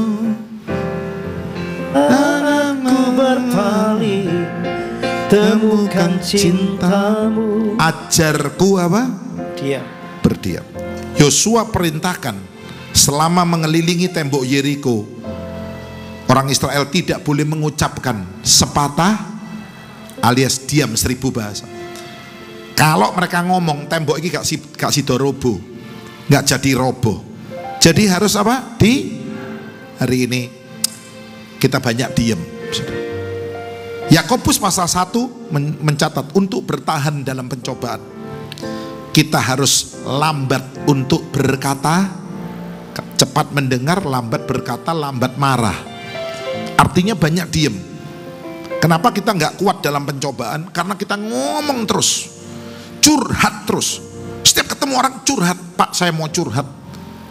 aku berpaling, temukan cintamu. Ajarku apa? Diam. Berdiam. Yosua perintahkan selama mengelilingi tembok Yeriko, orang Israel tidak boleh mengucapkan sepatah alias diam 1000 bahasa. Kalau mereka ngomong, tembok ini gak sido roboh, gak jadi roboh. Jadi harus apa? Di hari ini kita banyak diem. Yakobus pasal 1 mencatat untuk bertahan dalam pencobaan, kita harus lambat untuk berkata, cepat mendengar, lambat berkata, lambat marah. Artinya banyak diem. Kenapa kita nggak kuat dalam pencobaan? Karena kita ngomong terus, curhat terus. Setiap ketemu orang curhat, Pak saya mau curhat.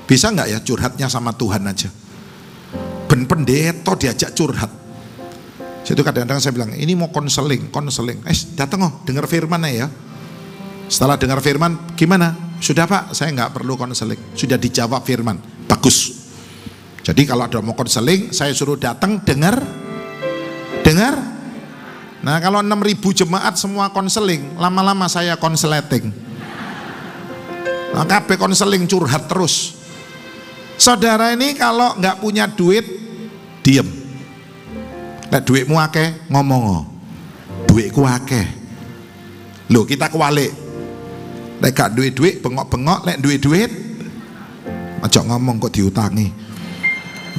Bisa nggak ya curhatnya sama Tuhan aja? Ben pendeta diajak curhat. Situ kadang-kadang saya bilang, ini mau konseling. Datang dengar firman ya. Setelah dengar firman, gimana? Sudah Pak, saya nggak perlu konseling. Sudah dijawab firman, bagus. Jadi kalau ada mau konseling, saya suruh datang dengar. Nah kalau 6.000 jemaat semua konseling, lama-lama saya konsleting. Nah, KB konseling curhat terus. Saudara ini kalau nggak punya duit, diem. Lek duitmu akeh, ngomong. Duitku akeh. Loh kita kualik. Lek gak duit-duit, bengok-bengok. Lek duit-duit, ojo ngomong kok diutangi,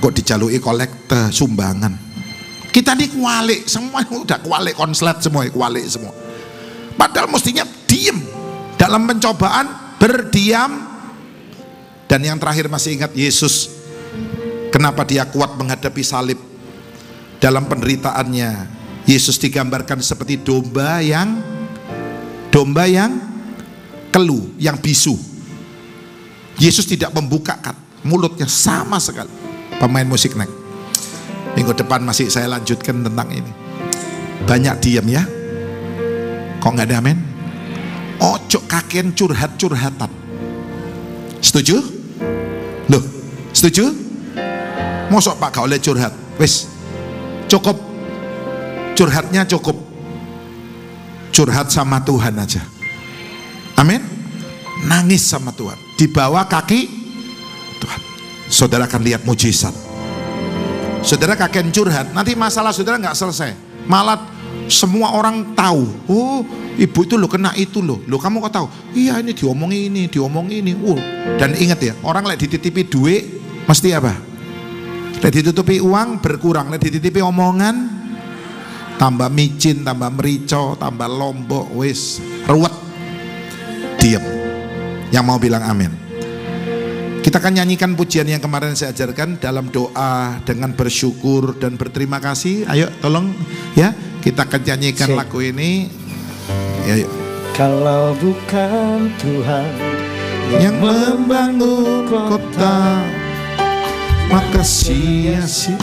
kok dijalui kolekte sumbangan. Kita ini kualik, semua udah kualik konslet semua, kualik semua. Padahal mestinya diem. Dalam pencobaan berdiam. Dan yang terakhir masih ingat Yesus, kenapa dia kuat menghadapi salib? Dalam penderitaannya Yesus digambarkan seperti domba yang keluh, yang bisu. Yesus tidak membukakan mulutnya sama sekali. Pemain musik naik. Minggu depan masih saya lanjutkan tentang ini. Banyak diam ya. Kok nggak ada amin? Ojo kakean curhat-curhatan. Setuju? Loh, setuju? Mosok Pak gak oleh curhat? Wis, cukup. Curhatnya cukup. Curhat sama Tuhan aja. Amin. Nangis sama Tuhan. Di bawah kaki Tuhan. Saudara akan lihat mujizat. Saudara kakean curhat, nanti masalah saudara nggak selesai. Malah semua orang tahu. Oh, ibu itu lo kena itu lo. Lo kamu kok tahu? Iya, ini diomong ini. Dan ingat ya, orang lek dititipi duit mesti apa? Lek ditutupi uang berkurang, lek dititipi omongan tambah micin, tambah merico, tambah lombok, wis ruwet. Diam. Yang mau bilang amin. Kita akan nyanyikan pujian yang kemarin saya ajarkan dalam doa dengan bersyukur dan berterima kasih. Ayo tolong ya, kita akan nyanyikan lagu ini. Ya, yuk. Kalau bukan Tuhan yang membangun kota, maka sia-sia.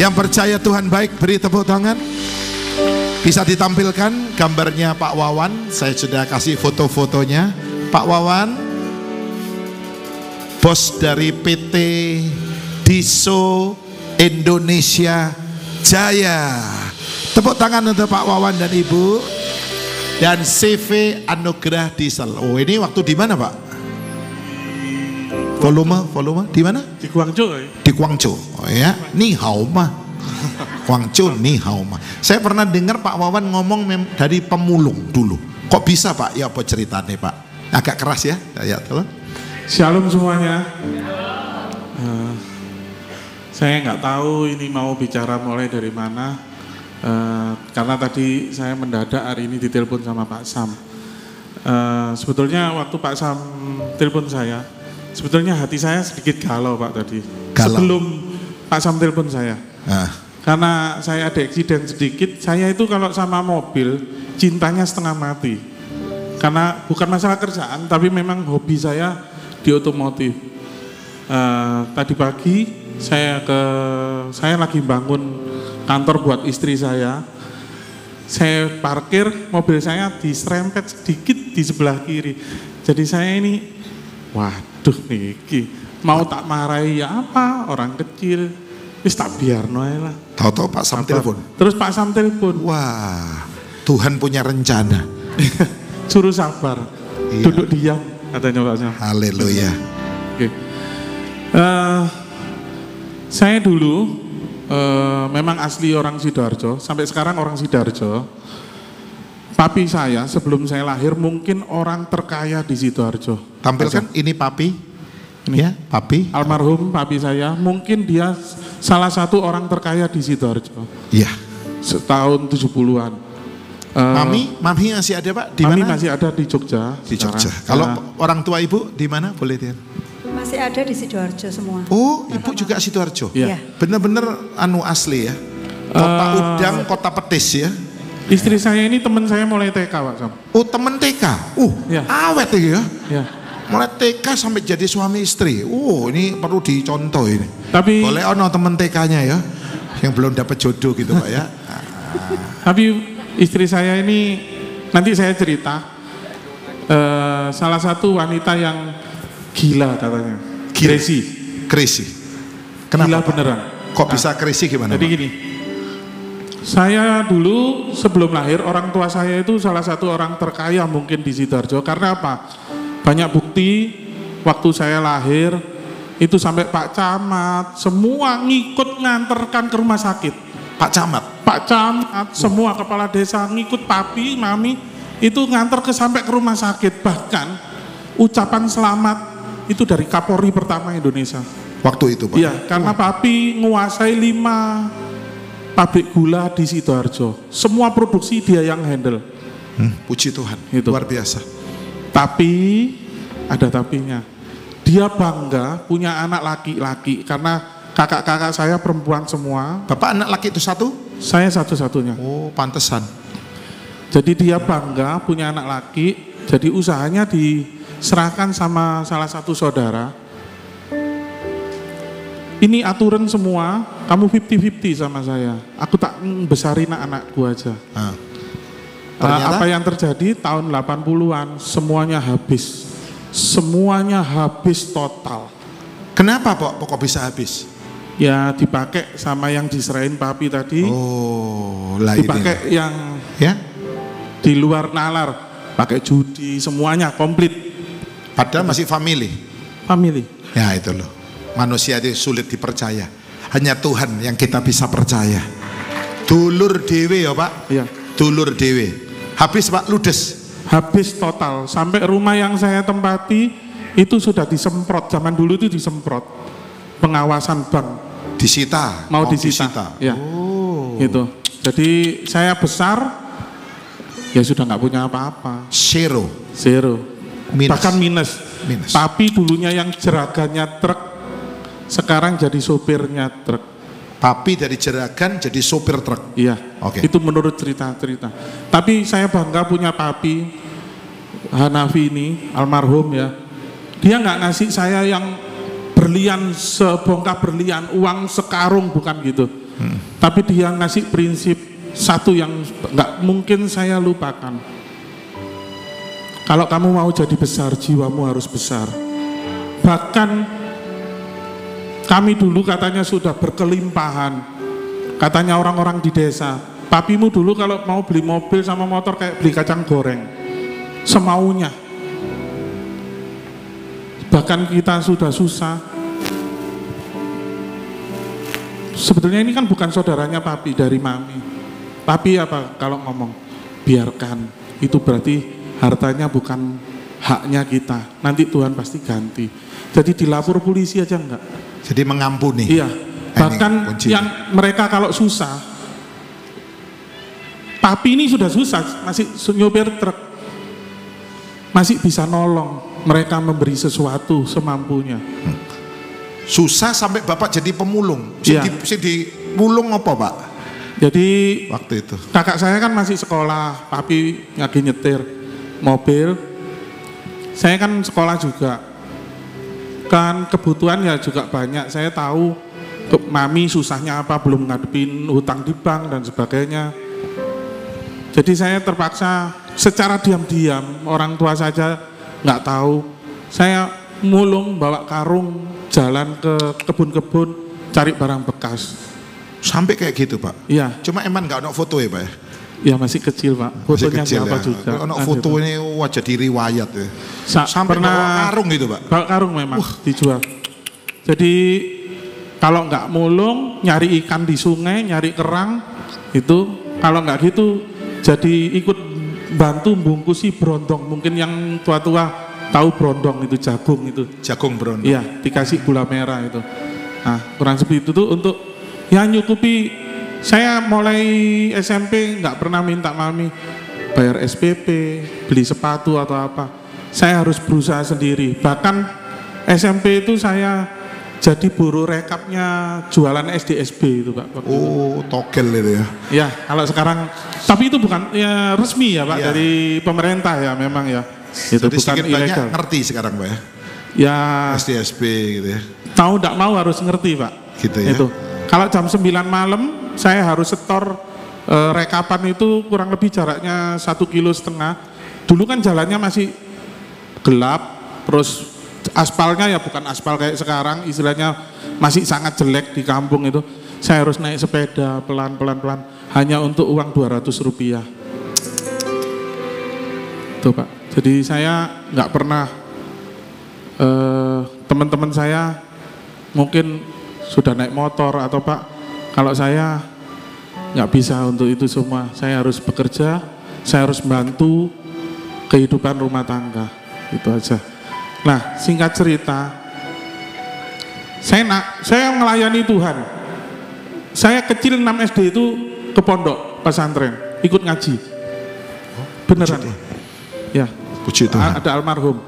Yang percaya Tuhan baik, beri tepuk tangan. Bisa ditampilkan gambarnya Pak Wawan. Saya sudah kasih foto-fotonya. Pak Wawan, bos dari PT Diso Indonesia Jaya. Tepuk tangan untuk Pak Wawan dan Ibu. Dan CV Anugerah Diesel. Oh, ini waktu di mana Pak? Volume di mana? Di Guangzhou. Di Guangzhou. Oh ya, ni hao ma. Guangzhou ni hao ma. Saya pernah dengar Pak Wawan ngomong dari pemulung dulu. Kok bisa Pak? Ya apa ceritanya Pak? Agak keras ya. Ya tolong. Shalom semuanya. Saya nggak tahu ini mau bicara mulai dari mana. Karena tadi saya mendadak hari ini ditelepon sama Pak Sam. Sebetulnya waktu Pak Sam telepon saya, sebetulnya hati saya sedikit galau Pak tadi. Galau. Sebelum Pak Sam telepon saya. Karena saya ada eksiden sedikit, saya itu kalau sama mobil cintanya setengah mati. Karena bukan masalah kerjaan, tapi memang hobi saya di otomotif. Tadi pagi saya lagi bangun kantor buat istri saya. Saya parkir, mobil saya diserempet sedikit di sebelah kiri. Jadi saya ini, waduh niki, mau tak marahi ya apa, orang kecil. Wis tak biarno ae lah. Tahu-tahu Pak Sam telepon. Terus Pak Sam telepon. Wah, Tuhan punya rencana. Suruh sabar. Iya. Duduk diam katanya Pak Sam. Haleluya. Oke. Saya dulu memang asli orang Sidoarjo, sampai sekarang orang Sidoarjo. Papi saya sebelum saya lahir mungkin orang terkaya di Sidoarjo. Tampilkan ini papi. Ini ya, papi. Almarhum papi saya, mungkin dia salah satu orang terkaya di Sidoarjo. Iya. Setahun 70-an. Mami masih ada Pak? Di Mami mana? masih ada di Jogja. Di Jogja. Kalau orang tua Ibu di mana? Boleh dia? Masih ada di Sidoarjo semua. Oh, Ibu juga Sidoarjo. Iya. Bener-bener asli ya. Kota udang, kota petis ya. Istri saya ini teman saya mulai TK Pak Sam. Oh, temen TK. Ya. Awet ya. Ya. Mulai TK sampai jadi suami istri. Ini perlu dicontoh ini. Tapi boleh temen TK-nya ya, yang belum dapat jodoh gitu Pak ya. Tapi istri saya ini nanti saya cerita salah satu wanita yang gila katanya. Crazy. Kenapa? Gila beneran. Kok bisa crazy gimana? Jadi gini. Saya dulu sebelum lahir orang tua saya itu salah satu orang terkaya mungkin di Sidoarjo. Karena apa? Banyak bukti waktu saya lahir itu sampai Pak Camat semua ngikut nganterkan ke rumah sakit. Pak Camat, semua kepala desa ngikut papi, mami itu nganter sampai ke rumah sakit. Bahkan ucapan selamat itu dari Kapolri pertama Indonesia. Waktu itu Pak? Iya, karena papi menguasai 5 pabrik gula di Sidoarjo. Semua produksi dia yang handle. Puji Tuhan, Itu. luar biasa. Tapi ada tapinya. Dia bangga punya anak laki-laki karena kakak-kakak saya perempuan semua. Bapak anak laki itu satu? Saya satu-satunya. Oh, pantesan. Jadi dia bangga punya anak laki. Jadi usahanya diserahkan sama salah satu saudara. ini aturan semua, kamu 50-50 sama saya. Aku tak besarin anakku aja. Ternyata? Apa yang terjadi tahun 80-an, semuanya habis. Semuanya habis total. Kenapa kok bisa habis? Ya dipakai sama yang diserahin papi tadi. Oh, lah dipakai ini. yang Ya? di luar nalar, pakai judi, semuanya komplit. Padahal masih family. Family. Ya itu loh. Manusia itu sulit dipercaya. Hanya Tuhan yang kita bisa percaya. Dulur dewe ya Pak. Iya. Dulur dewe. Habis Pak, ludes. Habis total. Sampai rumah yang saya tempati itu sudah disemprot. Zaman dulu itu disemprot. Pengawasan bank. Disita. Mau disita. Ya. Oh. Gitu. Jadi saya besar, ya sudah nggak punya apa-apa. Zero. Minus. Bahkan minus. Papi dulunya yang jeragannya truk, sekarang jadi sopirnya truk. Papi dari jeragan jadi sopir truk. Iya. Oke. Itu menurut cerita-cerita. Tapi saya bangga punya papi Hanafi ini, almarhum ya. Dia nggak ngasih saya yang berlian, sebongkah berlian, uang sekarung, bukan gitu. Tapi dia ngasih prinsip satu yang nggak mungkin saya lupakan. Kalau kamu mau jadi besar, jiwamu harus besar. Bahkan kami dulu katanya sudah berkelimpahan. Katanya orang-orang di desa, papimu dulu kalau mau beli mobil sama motor kayak beli kacang goreng, semaunya. Bahkan kita sudah susah. Sebetulnya ini kan bukan saudaranya papi dari mami. Papi apa kalau ngomong? Biarkan, itu berarti hartanya bukan haknya kita. Nanti Tuhan pasti ganti. Jadi dilapor polisi aja enggak? Jadi mengampuni. Iya. Bahkan yang mereka kalau susah, papi ini sudah susah, masih nyopir truk, masih bisa nolong. Mereka memberi sesuatu semampunya. Susah sampai bapak jadi pemulung. Iya. Si pulung apa Pak? Jadi Waktu itu. kakak saya kan masih sekolah, papi lagi nyetir mobil. Saya kan sekolah juga. Kan kebutuhan ya juga banyak. Saya tahu mami susahnya apa, belum ngadepin hutang di bank dan sebagainya. Jadi saya terpaksa secara diam-diam, orang tua saja nggak tahu. Saya mulung bawa karung, jalan ke kebun-kebun, cari barang bekas. Sampai kayak gitu Pak? Iya. Cuma emang nggak ada foto ya Pak ya? Ya masih kecil Pak, fotonya kecil siapa ya. juga. Ono foto ini wajah di riwayat ya. Sampai pernah bawa karung gitu Pak? Bawa karung memang dijual. Jadi kalau nggak mulung, nyari ikan di sungai, nyari kerang, itu kalau nggak gitu jadi ikut bantu bungkusi brondong. Mungkin yang tua-tua tahu brondong itu, jagung itu. Jagung brondong. Iya, dikasih gula merah itu. Nah, kurang seperti itu tuh untuk ya nyukupi. Saya mulai SMP nggak pernah minta mami bayar SPP, beli sepatu atau apa. Saya harus berusaha sendiri. Bahkan SMP itu saya jadi buruh rekapnya jualan SDSB itu Pak. Oh, togel itu ya. Ya, kalau sekarang, tapi itu bukan ya resmi ya Pak, ya. Dari pemerintah ya memang ya. Itu jadi bukan sedikit ilegal. banyak ngerti sekarang Pak ya? Ya, SDSB gitu ya. tahu nggak mau harus ngerti Pak. Gitu ya. Itu. Kalau jam 9 malam saya harus setor rekapan itu kurang lebih jaraknya 1,5 kilo. Dulu kan jalannya masih gelap, terus aspalnya ya bukan aspal kayak sekarang, istilahnya masih sangat jelek di kampung itu. Saya harus naik sepeda pelan-pelan hanya untuk uang 200 rupiah. Tuh Pak. Jadi saya nggak pernah, teman-teman saya mungkin sudah naik motor atau Pak, kalau saya nggak bisa untuk itu semua. Saya harus bekerja, saya harus bantu kehidupan rumah tangga, itu aja. Nah, singkat cerita, saya melayani Tuhan. Saya kecil 6 SD itu ke pondok pesantren, ikut ngaji. Beneran. Ya, Puji Tuhan. ada almarhum.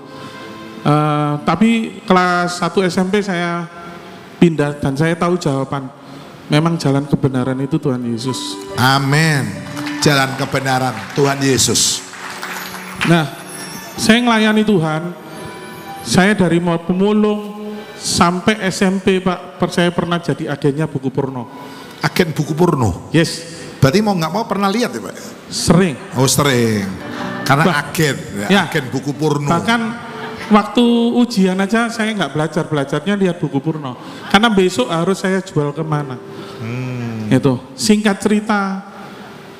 Tapi kelas 1 SMP saya pindah dan saya tahu jawaban. Memang jalan kebenaran itu Tuhan Yesus. Amin. Jalan kebenaran Tuhan Yesus. Nah, saya melayani Tuhan. Saya dari pemulung sampai SMP Pak, saya pernah jadi agennya buku porno. Agen buku porno. Yes. Berarti mau nggak mau pernah lihat ya Pak? Sering. Oh sering. Karena agen, ya. Agen buku porno. Bahkan waktu ujian aja saya nggak belajarnya lihat buku porno. Karena besok harus saya jual kemana. Itu. Singkat cerita,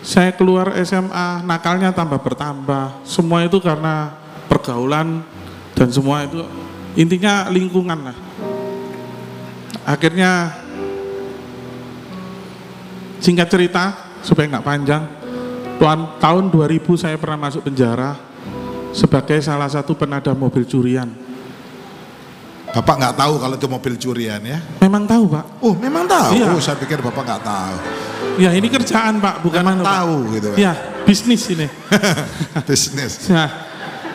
saya keluar SMA, nakalnya tambah bertambah. Semua itu karena pergaulan dan semua itu intinya lingkungan lah. Akhirnya singkat cerita supaya nggak panjang, tahun 2000 saya pernah masuk penjara sebagai salah satu penada mobil curian. Bapak nggak tahu kalau itu mobil curian ya? Memang tahu Pak. Oh memang tahu. Iya. Oh saya pikir Bapak nggak tahu. Ya ini kerjaan Pak, bukan Memang anu, Pak. tahu gitu Pak. Ya bisnis ini. Bisnis. Nah,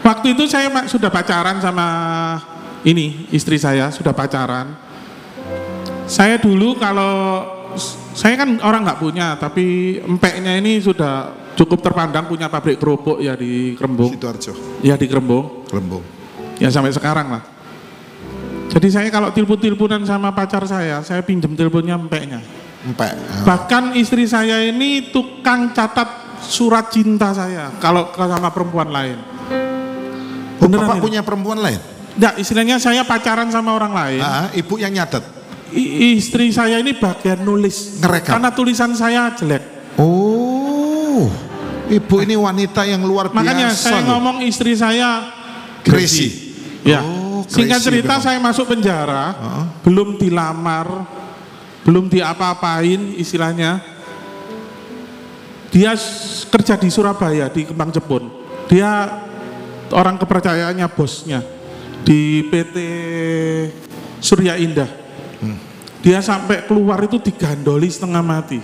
waktu itu saya sudah pacaran sama ini istri saya, sudah pacaran. Saya dulu kalau saya kan orang nggak punya, tapi empeknya ini sudah cukup terpandang punya pabrik kerupuk ya di Krembung. Sidoarjo. Ya di Krembung. Krembung. Ya sampai sekarang lah. Jadi saya kalau telepon-teleponan sama pacar saya pinjem teleponnya empeknya. Empek. Bahkan istri saya ini tukang catat surat cinta saya kalau sama perempuan lain. Oh, Beneran Bapak ini? punya perempuan lain? Enggak, istilahnya saya pacaran sama orang lain. Ibu yang nyatet. Istri saya ini bagian nulis. Ngerekam. Karena tulisan saya jelek. Oh, ibu ini wanita yang luar biasa. Makanya saya loh. ngomong istri saya Crazy. Ya. Oh, Singkat crazy cerita memang. saya masuk penjara, belum dilamar, belum diapa-apain istilahnya. Dia kerja di Surabaya di Kembang Jepun. Dia orang kepercayaannya bosnya di PT Surya Indah. Dia sampai keluar itu digandoli setengah mati.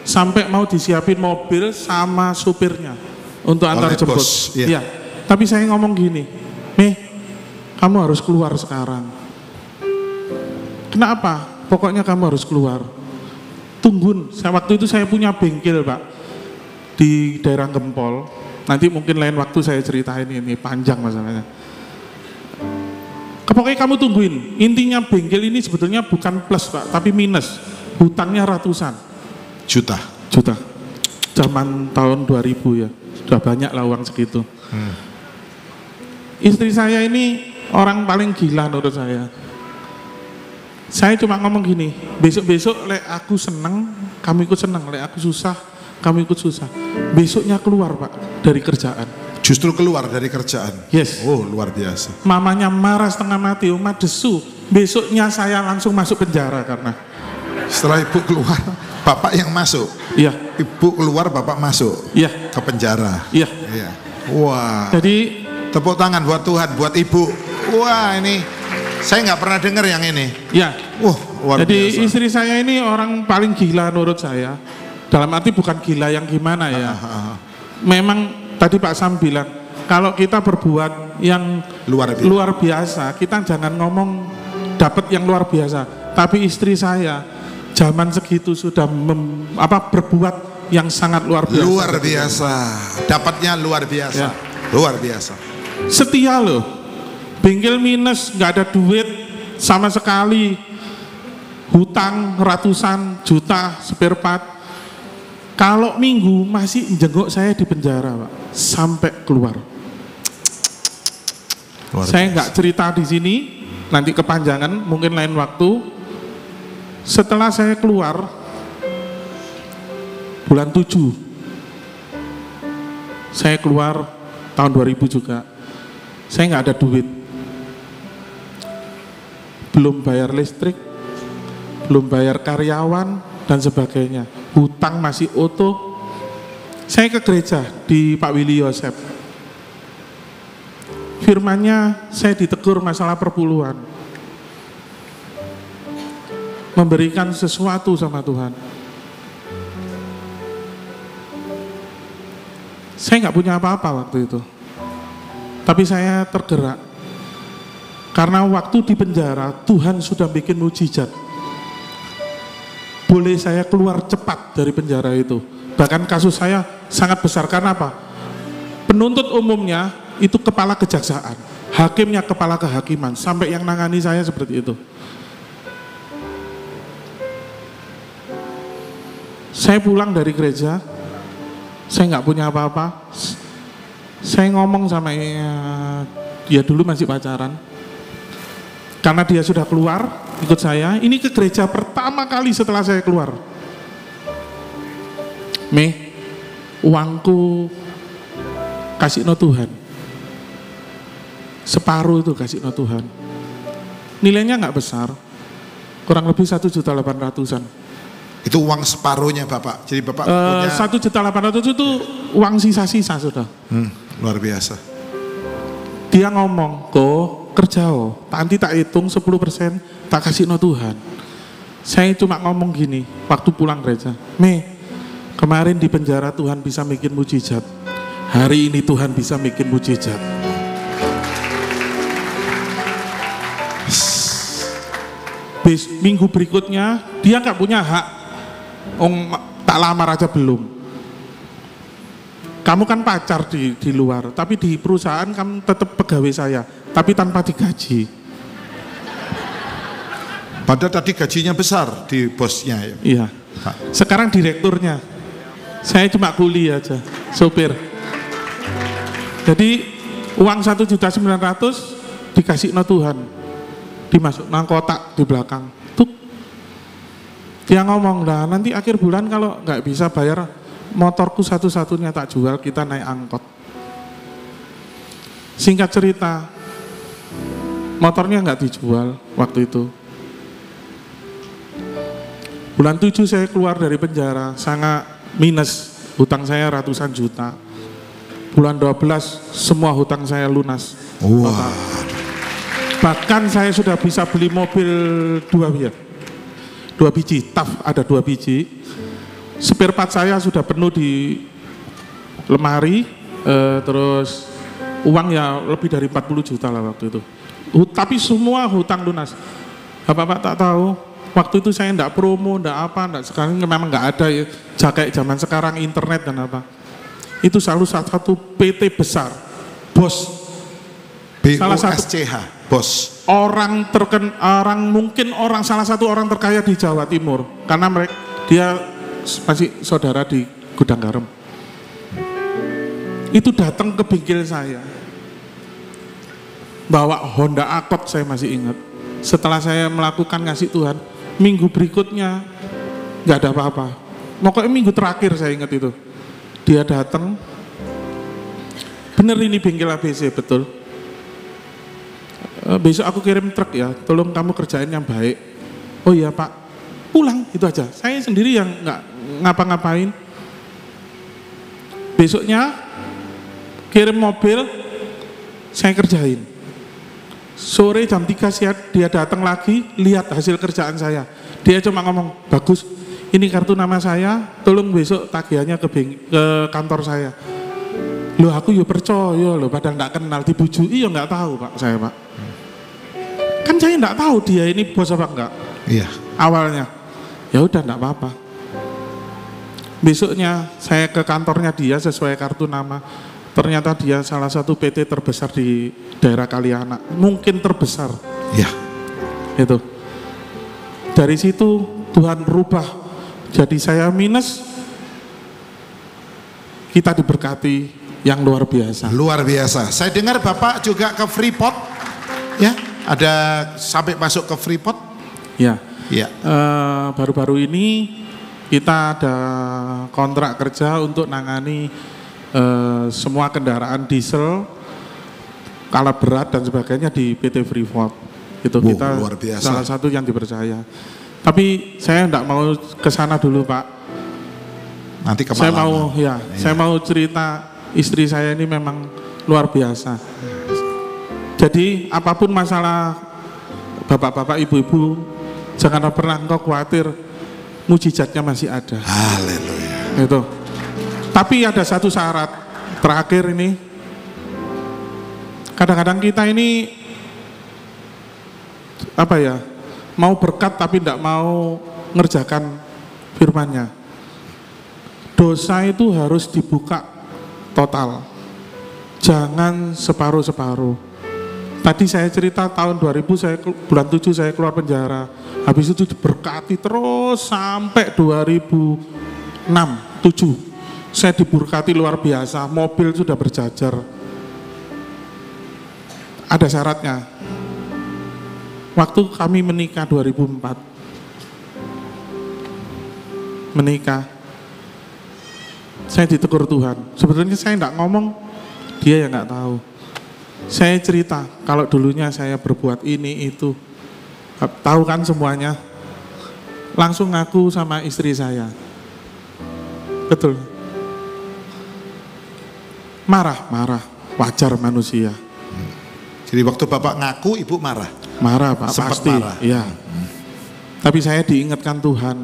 Sampai mau disiapin mobil sama supirnya untuk antar Oleh jemput. bos, iya. Ya. Tapi saya ngomong gini, "Meh, kamu harus keluar sekarang." Kenapa? Pokoknya kamu harus keluar. Tungguin. Waktu itu saya punya bengkel Pak di daerah Gempol. Nanti mungkin lain waktu saya ceritain ini panjang masalahnya. Pokoknya kamu tungguin. Intinya bengkel ini sebetulnya bukan plus Pak, tapi minus. Hutangnya ratusan Juta. Zaman tahun 2000 ya. Sudah banyak lah uang segitu. Istri saya ini orang paling gila menurut saya. Saya cuma ngomong gini, besok-besok lek aku seneng, kamu ikut seneng. Lek aku susah, kamu ikut susah. Besoknya keluar Pak dari kerjaan. Justru keluar dari kerjaan. Yes. Oh luar biasa. Mamanya marah setengah mati, umat desu. Besoknya saya langsung masuk penjara karena. Setelah ibu keluar, bapak yang masuk. Iya. Ibu keluar, bapak masuk. Iya. Ke penjara. Iya. Iya. Wah. Jadi Tepuk tangan buat Tuhan, buat ibu. Wah ini, saya nggak pernah dengar yang ini. ya. Wah luar Jadi biasa. istri saya ini orang paling gila menurut saya. Dalam arti bukan gila yang gimana ya. Memang tadi Pak Sam bilang, kalau kita berbuat yang luar biasa, kita jangan ngomong dapat yang luar biasa. Tapi istri saya zaman segitu sudah berbuat yang sangat luar biasa. Luar biasa. Dapatnya luar biasa. Ya. Luar biasa. Setia loh. Bengkel minus, nggak ada duit sama sekali. Hutang ratusan juta spare part. Kalau minggu masih jenguk saya di penjara Pak, sampai keluar. Saya nggak cerita di sini, nanti kepanjangan, mungkin lain waktu. Setelah saya keluar, bulan 7, saya keluar tahun 2000 juga. Saya nggak ada duit, belum bayar listrik, belum bayar karyawan dan sebagainya. Hutang masih utuh. Saya ke gereja di Pak Willy Yosef. Firmannya saya ditegur masalah perpuluhan. Memberikan sesuatu sama Tuhan. Saya nggak punya apa-apa waktu itu. Tapi saya tergerak. Karena waktu di penjara, Tuhan sudah bikin mujizat. Boleh saya keluar cepat dari penjara itu. Bahkan kasus saya sangat besar. Karena apa? Penuntut umumnya itu kepala kejaksaan. Hakimnya kepala kehakiman. Sampai yang nangani saya seperti itu. Saya pulang dari gereja, saya nggak punya apa-apa. Saya ngomong sama dia dulu masih pacaran. Karena dia sudah keluar, ikut saya. Ini ke gereja pertama kali setelah saya keluar. Uangku kasih no Tuhan. Separuh itu kasih no Tuhan. Nilainya nggak besar, kurang lebih 1.800.000-an. Itu uang separuhnya Bapak. Jadi Bapak punya 1.800.000 itu uang sisa-sisa sudah. Luar biasa. Dia ngomong, kok kerja nanti tak hitung 10% tak kasih no Tuhan. Saya cuma ngomong gini waktu pulang gereja, kemarin di penjara Tuhan bisa bikin mujizat, hari ini Tuhan bisa bikin mujizat. Minggu berikutnya dia nggak punya hak, tak lamar aja belum. Kamu kan pacar di luar, tapi di perusahaan kamu tetap pegawai saya, tapi tanpa digaji. Padahal tadi gajinya besar di bosnya. Iya. Sekarang direkturnya. Saya cuma kuli aja, sopir. Jadi uang 1.900.000 dikasih no Tuhan, dimasuk nang kotak di belakang. Tuh. Dia ngomong, lah nanti akhir bulan kalau nggak bisa bayar, motorku satu-satunya tak jual, kita naik angkot. Singkat cerita, motornya nggak dijual waktu itu. Bulan 7 saya keluar dari penjara, sangat minus, hutang saya ratusan juta. Bulan 12 semua hutang saya lunas. Wah. Bahkan saya sudah bisa beli mobil 2 biji, TAF ada 2 biji. Spare part saya sudah penuh di lemari, terus uang ya lebih dari 40 juta lah waktu itu. Tapi semua hutang lunas. Bapak tak tahu, waktu itu saya enggak promo, enggak apa, enggak, sekarang memang enggak ada ya, kayak zaman sekarang internet dan apa. Itu selalu satu PT besar, bos. Salah satu BUSCH, bos. Salah satu orang terkaya di Jawa Timur, karena dia masih saudara di gudang garam. Itu datang ke bengkel saya, bawa Honda Accord, saya masih ingat. Setelah saya melakukan ngasih Tuhan, minggu berikutnya nggak ada apa-apa. Pokoknya minggu terakhir saya ingat itu, dia datang, bener ini bengkel ABC betul. Besok aku kirim truk ya, tolong kamu kerjain yang baik. Oh iya Pak, pulang itu aja. Saya sendiri yang nggak ngapa-ngapain. Besoknya kirim mobil, saya kerjain. Sore jam 3 siang dia datang lagi, lihat hasil kerjaan saya. Dia cuma ngomong, bagus, ini kartu nama saya, tolong besok tagihannya ke kantor saya. Loh aku ya percaya loh, padahal nggak kenal, dibujui ya nggak tahu Pak, saya Pak. Kan saya nggak tahu dia ini bos apa enggak. Iya. Awalnya, ya udah nggak apa-apa. Besoknya saya ke kantornya dia sesuai kartu nama. Ternyata dia salah satu PT terbesar di daerah Kalianak, mungkin terbesar. Iya. Itu. Dari situ Tuhan rubah. Jadi saya minus, kita diberkati yang luar biasa. Luar biasa. Saya dengar Bapak juga ke Freeport, ya? Ada sampai masuk ke Freeport? Ya. Ya. Baru-baru ini kita ada kontrak kerja untuk nangani semua kendaraan diesel, skala berat dan sebagainya di PT Freeport. Itu kita luar biasa. Salah satu yang dipercaya. Tapi saya enggak mau ke sana dulu Pak. Nanti kemalaman. Saya mau cerita istri saya ini memang luar biasa. Jadi apapun masalah bapak-bapak, ibu-ibu, jangan pernah engkau khawatir, mujizatnya masih ada. Haleluya. Itu. Tapi ada satu syarat terakhir ini. Kadang-kadang kita ini apa ya, mau berkat tapi tidak mau ngerjakan firman-Nya. Dosa itu harus dibuka total, jangan separuh-separuh. Tadi saya cerita tahun 2000 bulan 7 saya keluar penjara, habis itu diberkati terus sampai 2012 7. Saya diberkati luar biasa, mobil sudah berjajar. Ada syaratnya. Waktu kami menikah 2004, saya ditegur Tuhan. Sebetulnya saya enggak ngomong, dia yang enggak tahu. Saya cerita, kalau dulunya saya berbuat ini, itu. Tahu kan semuanya? Langsung ngaku sama istri saya. Betul. Marah, wajar manusia. Jadi waktu Bapak ngaku, Ibu marah? Marah Pak, Sempat pasti. marah. Iya. Tapi saya diingatkan Tuhan.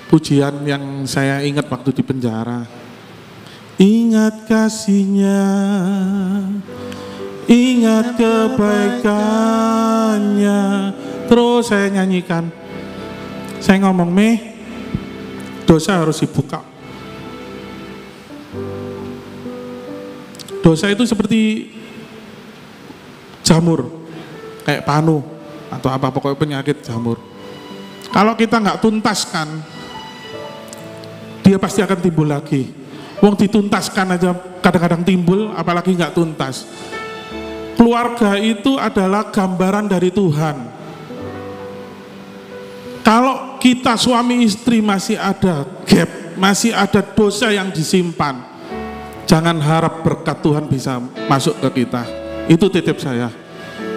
Pujian yang saya ingat waktu di penjara. Ingat kasihnya, ingat kebaikannya. Terus saya nyanyikan. Saya ngomong, dosa harus dibuka. Dosa itu seperti jamur, kayak panu atau apa, pokoknya penyakit jamur. Kalau kita nggak tuntaskan, dia pasti akan timbul lagi. Wong dituntaskan aja kadang-kadang timbul, apalagi nggak tuntas. Keluarga itu adalah gambaran dari Tuhan. Kalau kita suami istri masih ada gap, masih ada dosa yang disimpan, jangan harap berkat Tuhan bisa masuk ke kita. Itu titip saya.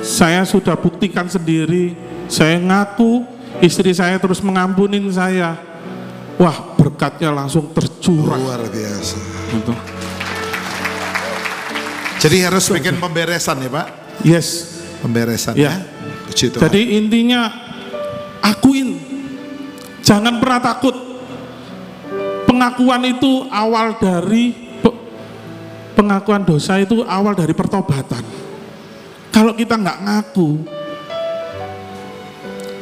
Saya sudah buktikan sendiri, saya ngaku, istri saya terus mengampunin saya. Wah, berkatnya langsung tercurah. Luar biasa. Gitu. Jadi harus bikin pemberesan ya Pak? Yes. Pemberesan Ya. Puji Tuhan. Jadi intinya akuin, jangan pernah takut. Pengakuan itu awal dari pengakuan dosa itu awal dari pertobatan. Kalau kita nggak ngaku,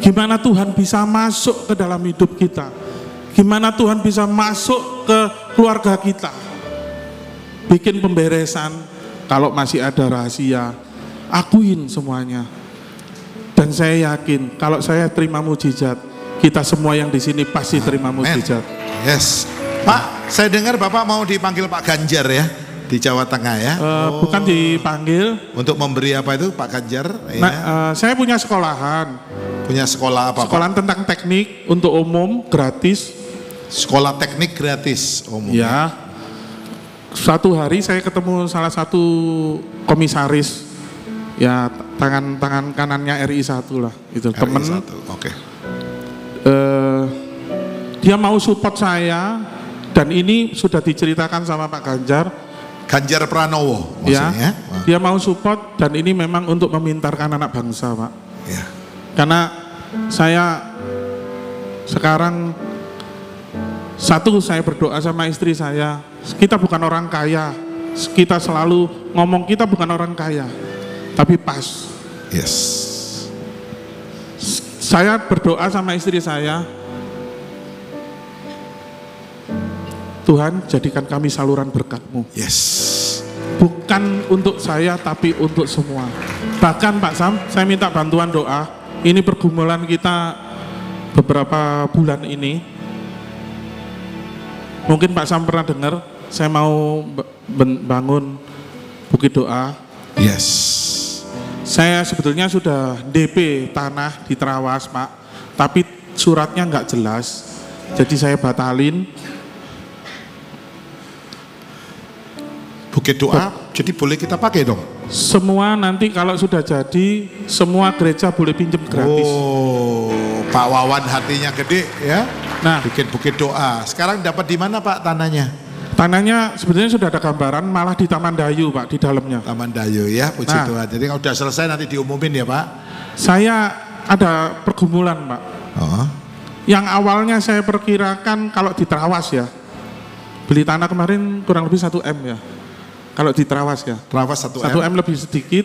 gimana Tuhan bisa masuk ke dalam hidup kita? Gimana Tuhan bisa masuk ke keluarga kita? Bikin pemberesan. Kalau masih ada rahasia, akuin semuanya. Dan saya yakin kalau saya terima mujizat, kita semua yang di sini pasti terima mujizat. Yes. Pak, saya dengar Bapak mau dipanggil Pak Ganjar ya di Jawa Tengah ya. Bukan dipanggil. Untuk memberi apa itu Pak Ganjar? Nah, saya punya sekolahan. Punya sekolah apa Sekolahan Pak? tentang teknik untuk umum gratis. Sekolah teknik gratis umum. Ya. Suatu hari saya ketemu salah satu komisaris, ya tangan kanannya RI 1 lah, itu temen. Oke. Dia mau support saya, dan ini sudah diceritakan sama Pak Ganjar. Ganjar Pranowo maksudnya. Ya, dia mau support dan ini memang untuk memintarkan anak bangsa Pak. Ya. Karena saya sekarang saya berdoa sama istri saya, kita bukan orang kaya, kita selalu ngomong kita bukan orang kaya, tapi pas. Yes. Saya berdoa sama istri saya, Tuhan jadikan kami saluran berkat-Mu. Yes. Bukan untuk saya tapi untuk semua. Bahkan Pak Sam, saya minta bantuan doa. Ini pergumulan kita beberapa bulan ini. Mungkin Pak Sam pernah dengar, saya mau bangun bukit doa. Yes. Saya sebetulnya sudah DP tanah di Trawas Pak, tapi suratnya nggak jelas. Jadi saya batalin. Bukit doa, jadi boleh kita pakai dong? Semua nanti kalau sudah jadi, semua gereja boleh pinjem gratis. Oh, Pak Wawan hatinya gede ya. Nah, Bikin bukit doa. Sekarang dapat di mana Pak tanahnya? tanahnya sebetulnya sudah ada gambaran, malah di Taman Dayu Pak, di dalamnya. Taman Dayu ya, puji Nah. Tuhan. Jadi kalau udah selesai nanti diumumin ya Pak. Saya ada pergumulan Pak. Oh. Yang awalnya saya perkirakan kalau di Trawas ya, beli tanah kemarin kurang lebih 1 M ya. Kalau di Trawas ya. Trawas 1 1 M lebih sedikit.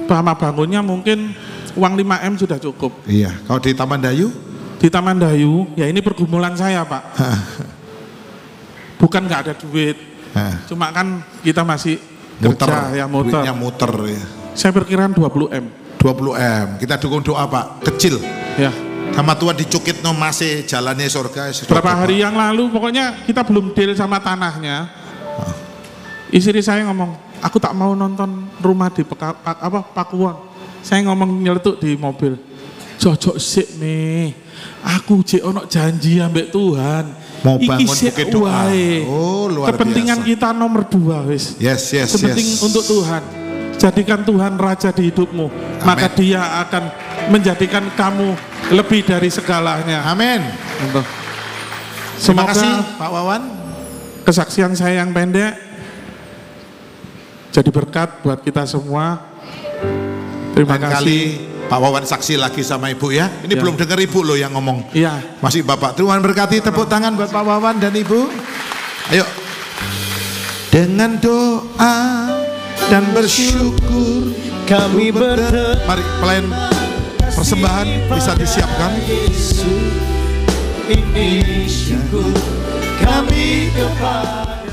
Sama bangunnya mungkin uang 5 M sudah cukup. Iya, kalau di Taman Dayu? Di Taman Dayu, ya ini pergumulan saya Pak. Bukan nggak ada duit, cuma kan kita masih Muter, kerja ya muter. duitnya muter ya. Saya perkiraan 20 M. 20 M, kita dukung doa Pak, kecil. Ya. Sama Tuhan dicukit no masih jalannya surga. Berapa hari yang lalu pokoknya kita belum deal sama tanahnya. Istri saya ngomong, aku tak mau nonton rumah di Pakuwon. Saya ngomong nyeletuk di mobil. Jojok sik nih. Aku jek ono janji ambek Tuhan. Mau bangun sik bukit doa. wae. Oh, luar Kepentingan biasa. kita nomor 2 wis. Yes. Sepenting untuk Tuhan. Jadikan Tuhan raja di hidupmu. Maka Dia akan menjadikan kamu lebih dari segalanya. Amin. Semoga Terima kasih Pak Wawan. kesaksian saya yang pendek jadi berkat buat kita semua. Terima Lain kasih. kali Pak Wawan saksi lagi sama Ibu ya. Ini Ya. belum dengar Ibu loh yang ngomong. Iya. Masih Bapak. Tuhan berkati, tepuk tangan buat Pak Wawan dan Ibu. Ayo. Dengan doa dan bersyukur Kami berdoa. Mari pelayan persembahan bisa disiapkan. Ini syukur kami kepada